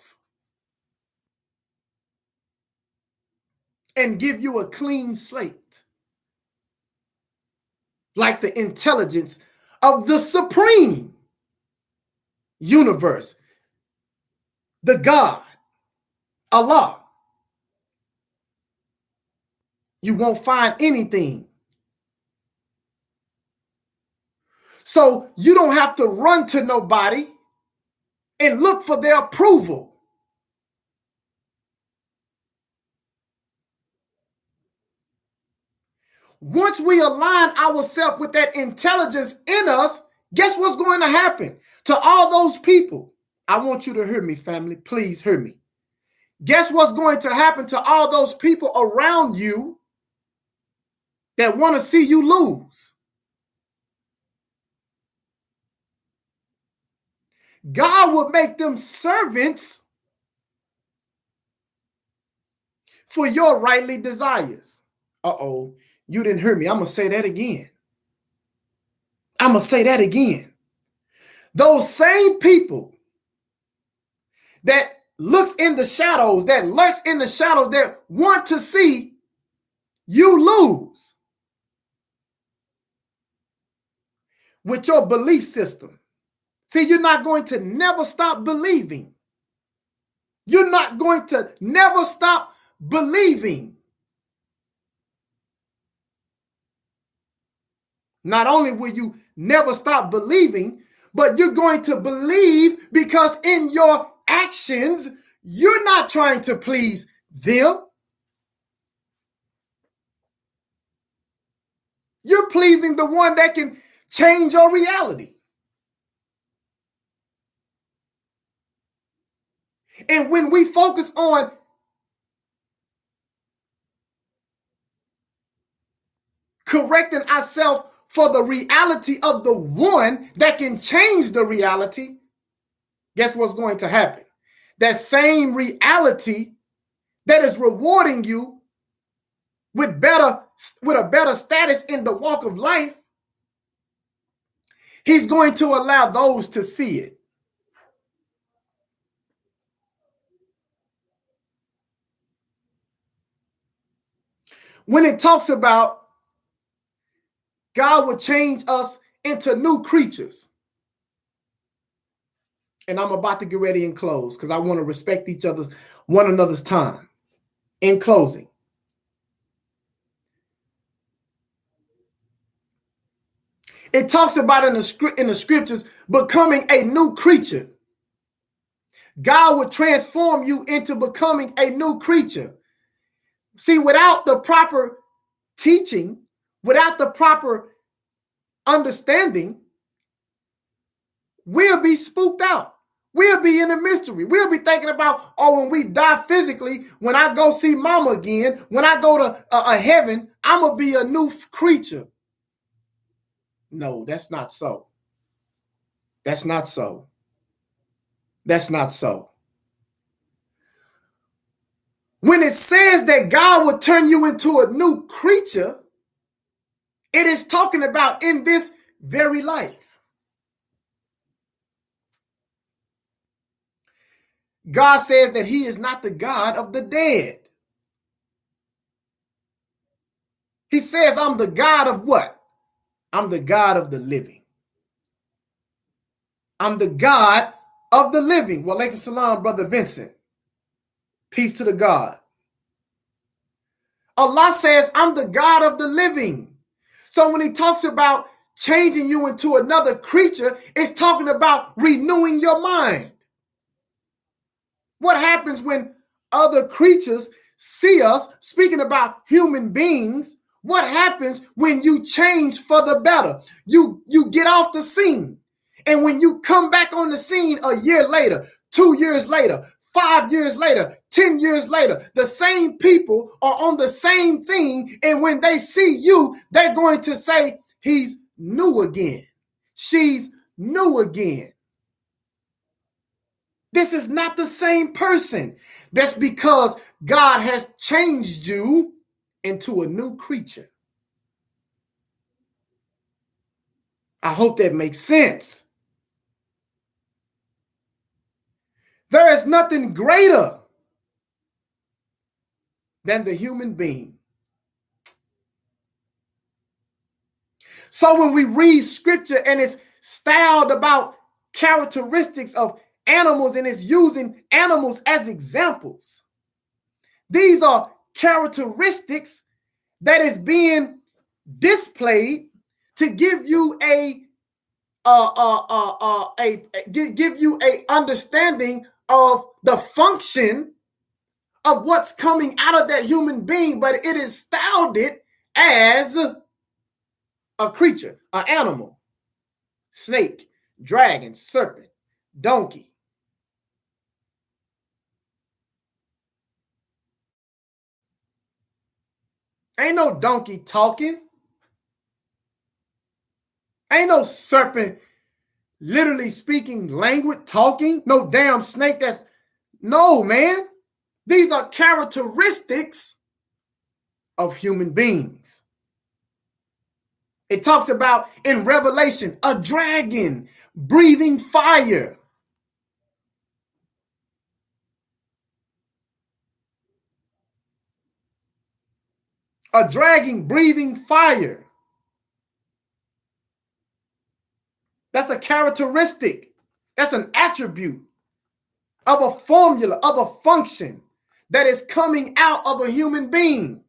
and give you a clean slate, like the intelligence of the supreme universe, the God, Allah. You won't find anything. So you don't have to run to nobody and look for their approval. Once we align ourselves with that intelligence in us, guess what's going to happen to all those people? I want you to hear me, family. Please hear me. Guess what's going to happen to all those people around you that want to see you lose? God will make them servants for your rightly desires. Uh-oh, you didn't hear me. I'm going to say that again. I'm going to say that again. Those same people that looks in the shadows, that lurks in the shadows, that want to see you lose with your belief system. See, you're not going to never stop believing. You're not going to never stop believing. Not only will you never stop believing, but you're going to believe because in your actions, you're not trying to please them. You're pleasing the one that can change your reality. And when we focus on correcting ourselves for the reality of the one that can change the reality, guess what's going to happen? That same reality that is rewarding you with a better status in the walk of life, he's going to allow those to see it. When it talks about God will change us into new creatures, and I'm about to get ready and close because I want to respect one another's time. In closing, it talks about in the scriptures becoming a new creature. God will transform you into becoming a new creature. See, without the proper teaching, without the proper understanding, we'll be spooked out. We'll be in a mystery. We'll be thinking about, oh, when we die physically, when I go see mama again, when I go to a heaven, I'm going to be a new creature. No, that's not so. That's not so. That's not so. When it says that God will turn you into a new creature, it is talking about in this very life. God says that he is not the God of the dead. He says, I'm the God of what? I'm the God of the living. I'm the God of the living. Wa alaikum salam, Brother Vincent. Peace to the God. Allah says, I'm the God of the living. So when he talks about changing you into another creature, it's talking about renewing your mind. What happens when other creatures see us, speaking about human beings? What happens when you change for the better? You get off the scene. And when you come back on the scene a year later, 2 years later, 5 years later, 10 years later, the same people are on the same thing. And when they see you, they're going to say, he's new again. She's new again. This is not the same person. That's because God has changed you into a new creature. I hope that makes sense. There is nothing greater than the human being. So when we read scripture and it's styled about characteristics of animals and it's using animals as examples, these are characteristics that is being displayed to give you give you a understanding of the function of what's coming out of that human being, but it is styled it as a creature, an animal, snake, dragon, serpent, donkey. Ain't no donkey talking. Ain't no serpent literally speaking language, talking. No damn snake that's, no, man. These are characteristics of human beings. It talks about in Revelation, a dragon breathing fire. A dragon breathing fire. That's a characteristic. That's an attribute of a formula, of a function that is coming out of a human being.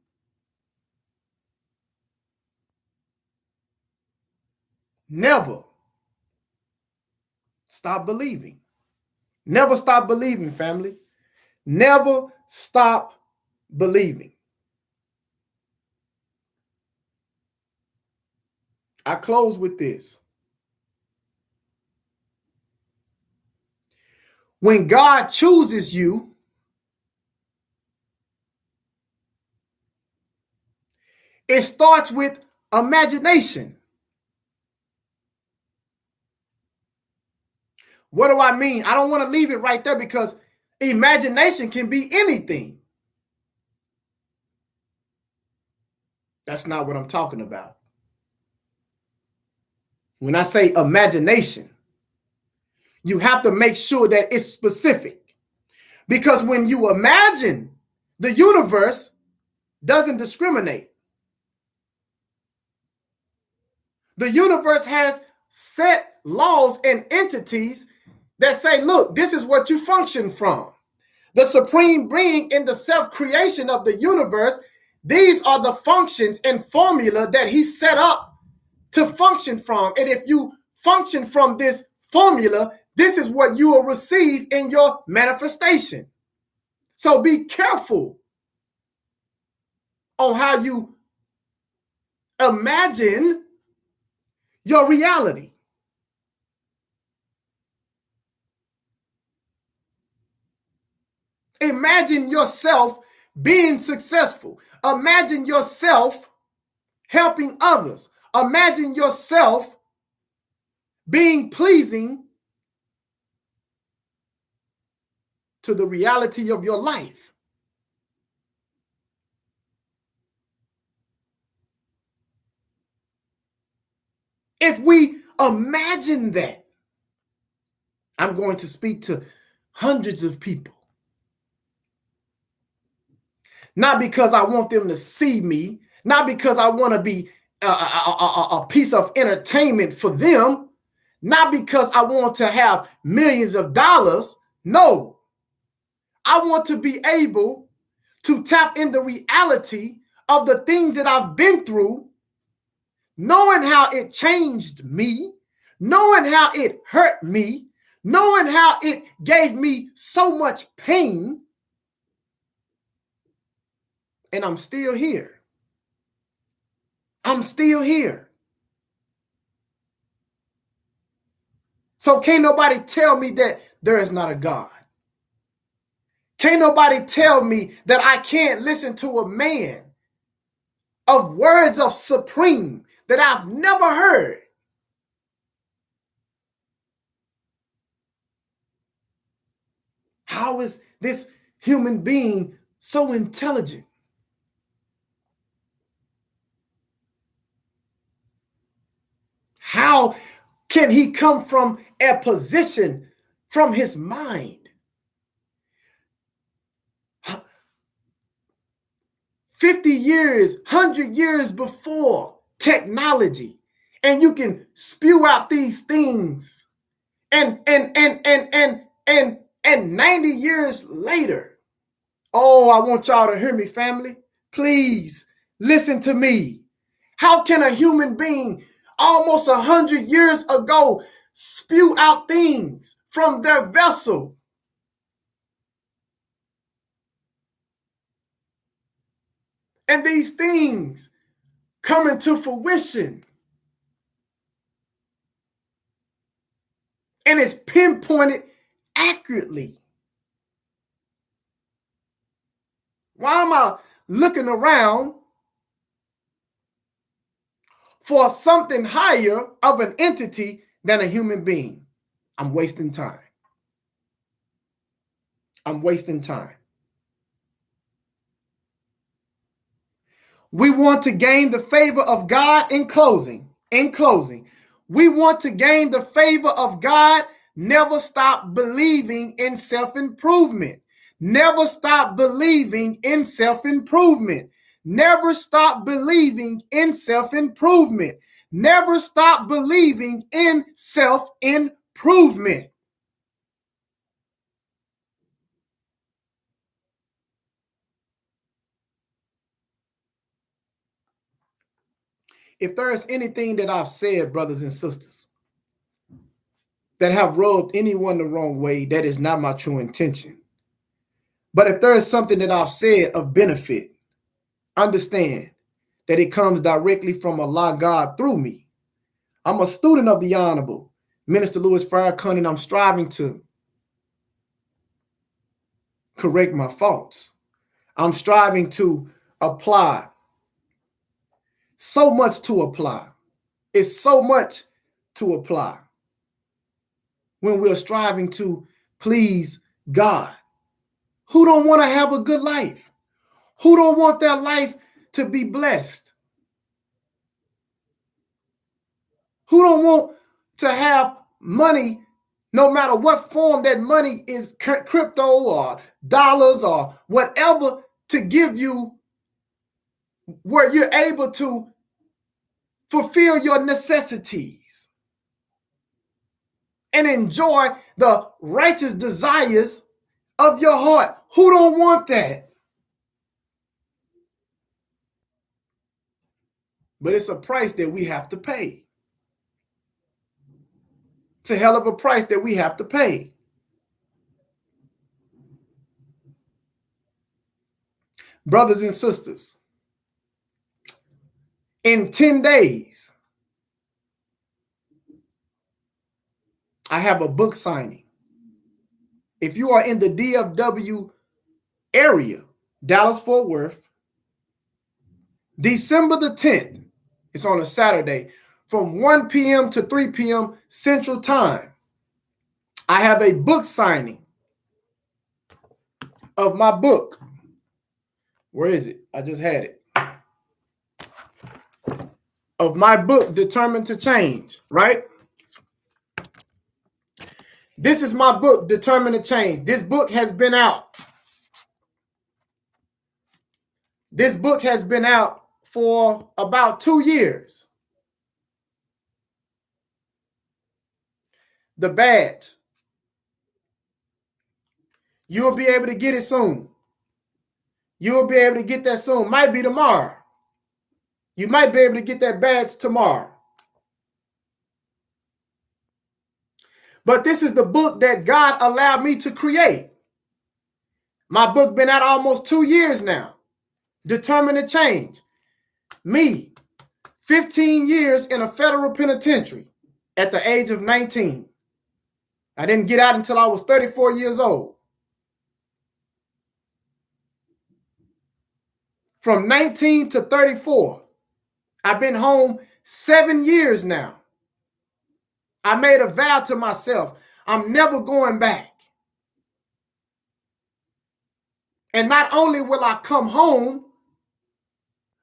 Never stop believing. Never stop believing, family. Never stop believing. I close with this. When God chooses you, it starts with imagination. What do I mean? I don't want to leave it right there because imagination can be anything. That's not what I'm talking about. When I say imagination, you have to make sure that it's specific. Because when you imagine, the universe doesn't discriminate. The universe has set laws and entities that say, look, this is what you function from. The supreme being in the self-creation of the universe, these are the functions and formula that he set up to function from. And if you function from this formula, this is what you will receive in your manifestation. So be careful on how you imagine your reality. Imagine yourself being successful. Imagine yourself helping others. Imagine yourself being pleasing to the reality of your life. If we imagine that, I'm going to speak to hundreds of people. Not because I want them to see me, not because I want to be a piece of entertainment for them, not because I want to have millions of dollars. No, I want to be able to tap in the reality of the things that I've been through, knowing how it changed me, knowing how it hurt me, knowing how it gave me so much pain, and I'm still here. I'm still here. So can't nobody tell me that there is not a God. Can't nobody tell me that I can't listen to a man of words of supreme that I've never heard. How is this human being so intelligent? How can he come from a position from his mind? 50 years, 100 years before technology, and you can spew out these things, and 90 years later. Oh, I want y'all to hear me, family. Please listen to me. How can a human being almost 100 years ago spew out things from their vessel? And these things come into fruition. And it's pinpointed accurately. Why am I looking around for something higher of an entity than a human being? I'm wasting time. I'm wasting time. We want to gain the favor of God. In closing, we want to gain the favor of God. Never stop believing in self-improvement. Never stop believing in self-improvement. Never stop believing in self-improvement. Never stop believing in self-improvement. If there is anything that I've said, brothers and sisters, that have rubbed anyone the wrong way, that is not my true intention. But if there is something that I've said of benefit, understand that it comes directly from Allah God through me. I'm a student of the Honorable Minister Louis Farrakhan, and I'm striving to correct my faults. I'm striving to apply So much to apply. It's so much to apply when we're striving to please God. Who don't want to have a good life? Who don't want their life to be blessed? Who don't want to have money, no matter what form that money is, crypto or dollars or whatever, to give you where you're able to fulfill your necessities and enjoy the righteous desires of your heart? Who don't want that? But it's a price that we have to pay. It's a hell of a price that we have to pay. Brothers and sisters, in 10 days, I have a book signing. If you are in the DFW area, Dallas-Fort Worth, December the 10th, it's on a Saturday, from 1 p.m. to 3 p.m. Central Time, I have a book signing of my book. Where is it? I just had it. Of my book, Determined to Change, right? This is my book, Determined to Change. This book has been out. This book has been out for about 2 years. The badge. You'll be able to get it soon. You'll be able to get that soon. Might be tomorrow. You might be able to get that badge tomorrow. But this is the book that God allowed me to create. My book been out almost 2 years now. Determined to Change. Me, 15 years in a federal penitentiary at the age of 19. I didn't get out until I was 34 years old. From 19 to 34, I've been home 7 years now. I made a vow to myself, I'm never going back. And not only will I come home,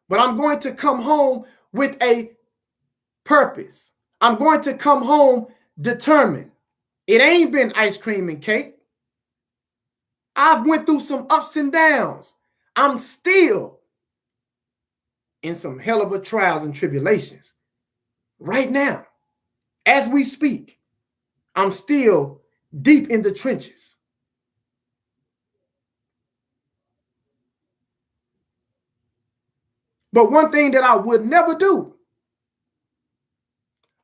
but I'm going to come home with a purpose. I'm going to come home determined. It ain't been ice cream and cake. I've went through some ups and downs. I'm still in some hell of a trials and tribulations. Right now, as we speak, I'm still deep in the trenches. But one thing that I would never do,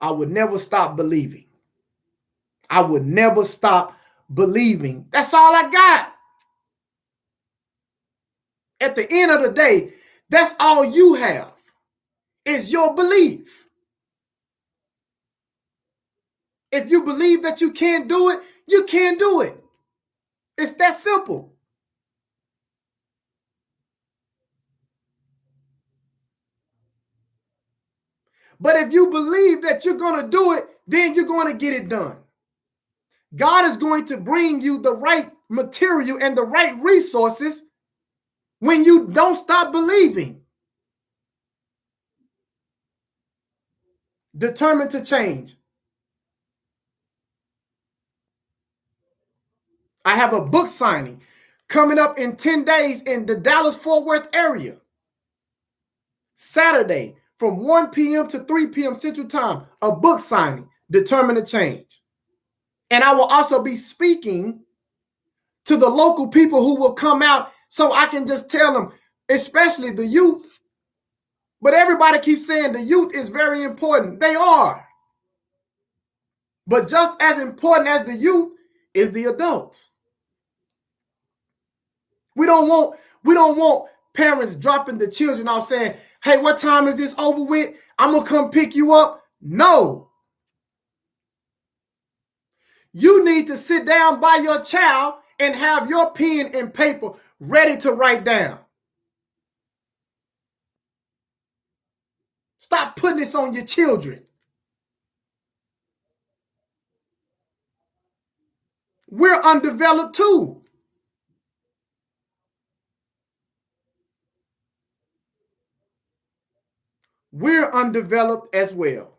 I would never stop believing. I would never stop believing. That's all I got. At the end of the day, that's all you have is your belief. If you believe that you can't do it, you can't do it. It's that simple. But if you believe that you're going to do it, then you're going to get it done. God is going to bring you the right material and the right resources when you don't stop believing. Determined to Change. I have a book signing coming up in 10 days in the Dallas-Fort Worth area. Saturday from 1 p.m. to 3 p.m. Central Time, a book signing, Determined to Change. And I will also be speaking to the local people who will come out so I can just tell them, especially the youth. But everybody keeps saying the youth is very important. They are. But just as important as the youth is the adults. We don't want parents dropping the children off saying, hey, what time is this over with? I'm going to come pick you up. No. You need to sit down by your child and have your pen and paper ready to write down. Stop putting this on your children. We're undeveloped too. We're undeveloped as well.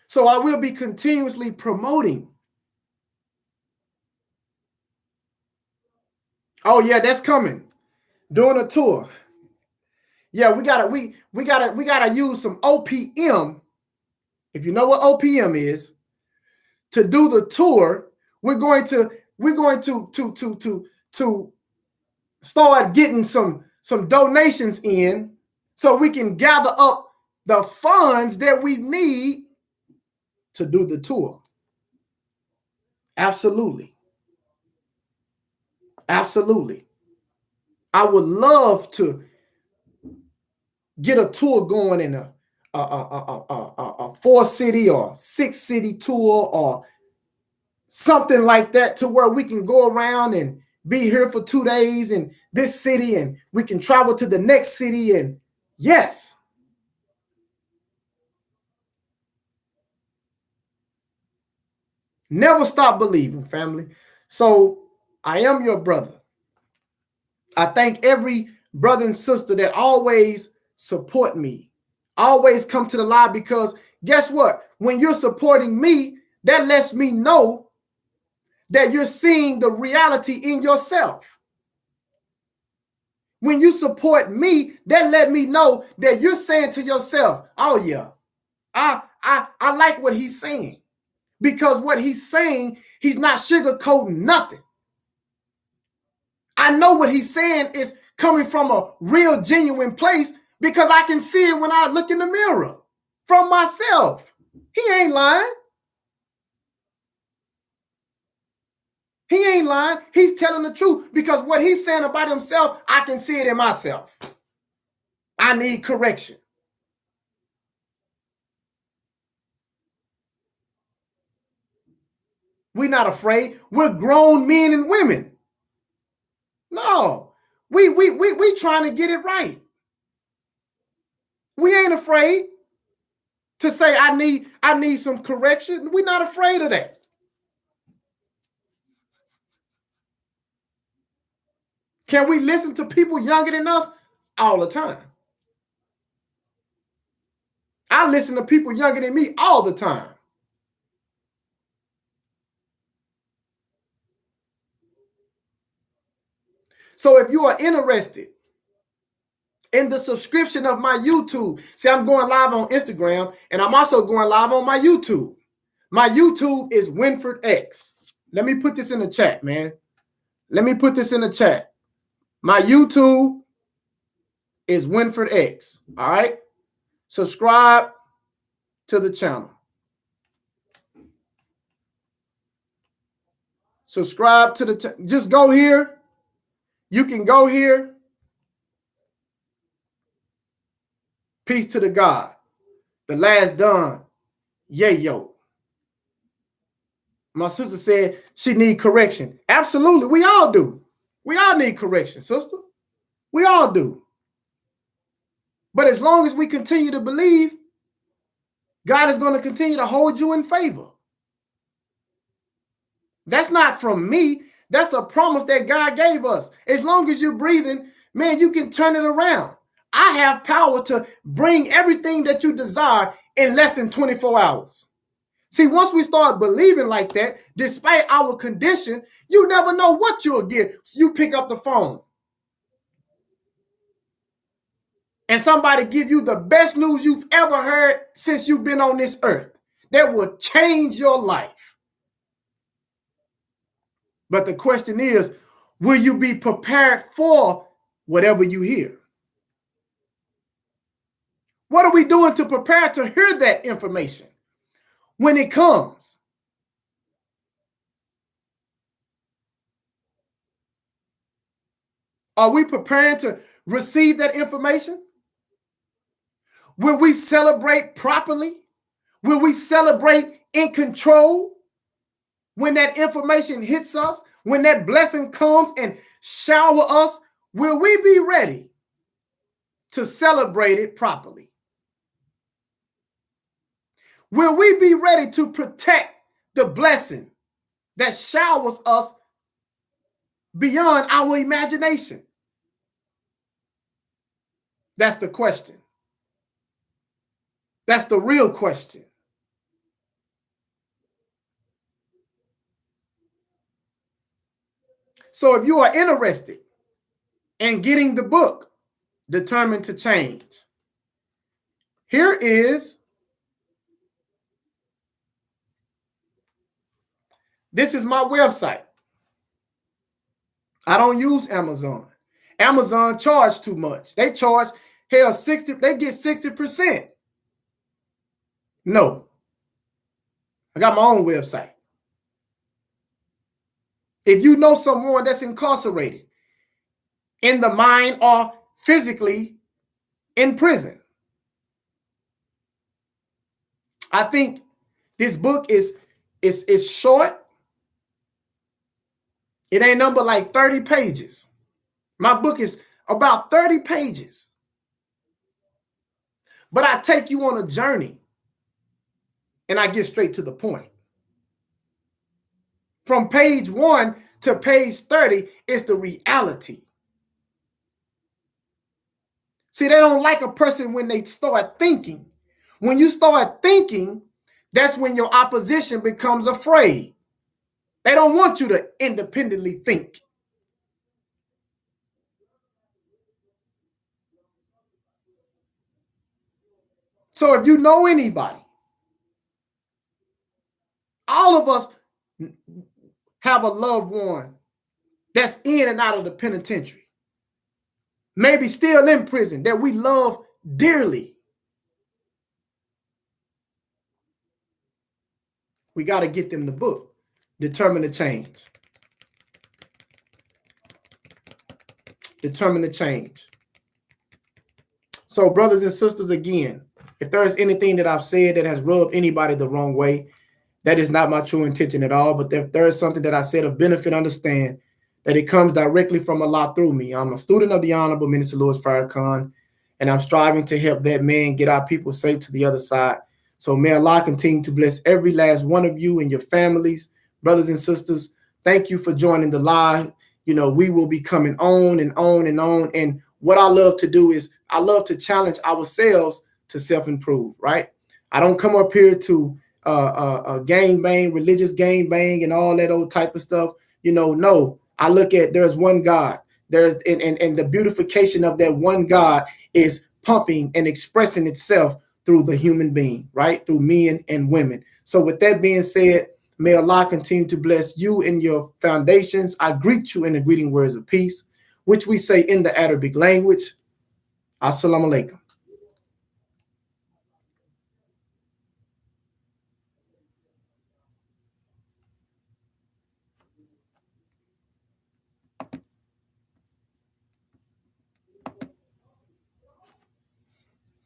So I will be continuously promoting. Oh yeah, that's coming. Doing a tour. Yeah, we gotta use some OPM. If you know what OPM is, to do the tour, we're going to start getting some donations in so we can gather up the funds that we need to do the tour. Absolutely. Absolutely. I would love to get a tour going in a 4-city or 6-city tour or something like that, to where we can go around and be here for 2 days in this city and we can travel to the next city. And yes, never stop believing, family. So I am your brother. I thank every brother and sister that always support me, always come to the live, because guess what? When you're supporting me, that lets me know that you're seeing the reality in yourself. When you support me, that let me know that you're saying to yourself, oh yeah, I like what he's saying. Because what he's saying, he's not sugarcoating nothing. I know what he's saying is coming from a real, genuine place, because I can see it when I look in the mirror from myself. He ain't lying. He ain't lying. He's telling the truth, because what he's saying about himself, I can see it in myself. I need correction. We're not afraid. We're grown men and women. No, we trying to get it right. We ain't afraid to say I need some correction. We're not afraid of that. Can we listen to people younger than us? All the time. I listen to people younger than me all the time. So if you are interested in the subscription of my YouTube, see, I'm going live on Instagram, and I'm also going live on my YouTube. My YouTube is Winford.Its. Let me put this in the chat, man. Let me put this in the chat. My YouTube is Winford.Its. All right. Subscribe to the channel. Subscribe to the just go here. You can go here. Peace to the God. The last done. Yo. My sister said she need correction. Absolutely. We all do. We all need correction, sister. We all do. But as long as we continue to believe, God is going to continue to hold you in favor. That's not from me. That's a promise that God gave us. As long as you're breathing, man, you can turn it around. I have power to bring everything that you desire in less than 24 hours. See, once we start believing like that, despite our condition, you never know what you'll get. So you pick up the phone and somebody give you the best news you've ever heard since you've been on this earth that will change your life. But the question is, will you be prepared for whatever you hear? What are we doing to prepare to hear that information when it comes? Are we preparing to receive that information? Will we celebrate properly? Will we celebrate in control when that information hits us? When that blessing comes and shower us, will we be ready to celebrate it properly? Will we be ready to protect the blessing that showers us beyond our imagination? That's the question. That's the real question. So if you are interested in getting the book, Determined to Change, here is, this is my website. I don't use Amazon. Amazon charge too much. They charge, hell, 60, they get 60%. No. I got my own website. If you know someone that's incarcerated in the mind or physically in prison, I think this book is short. It ain't number like 30 pages. My book is about 30 pages. But I take you on a journey and I get straight to the point. From page 1 to page 30 is the reality. See, they don't like a person when they start thinking. When you start thinking, that's when your opposition becomes afraid. They don't want you to independently think. So if you know anybody, all of us have a loved one that's in and out of the penitentiary, maybe still in prison, that we love dearly. We got to get them the book, Determined to Change. Determined to Change. So, brothers and sisters, again, if there is anything that I've said that has rubbed anybody the wrong way, that is not my true intention at all. But if there is something that I said of benefit, understand that it comes directly from Allah through me. I'm a student of the Honorable Minister Louis Farrakhan, and I'm striving to help that man get our people safe to the other side. So may Allah continue to bless every last one of you and your families, brothers and sisters. Thank you for joining the live. You know, we will be coming on and on and on. And what I love to do is I love to challenge ourselves to self-improve, right? I don't come up here to gang bang, religious gang bang and all that old type of stuff. You know, no, I look at there's one God. There's and the beautification of that one God is pumping and expressing itself through the human being, right? Through men and women. So with that being said, may Allah continue to bless you and your foundations. I greet you in the greeting words of peace, which we say in the Arabic language. Assalamu alaikum.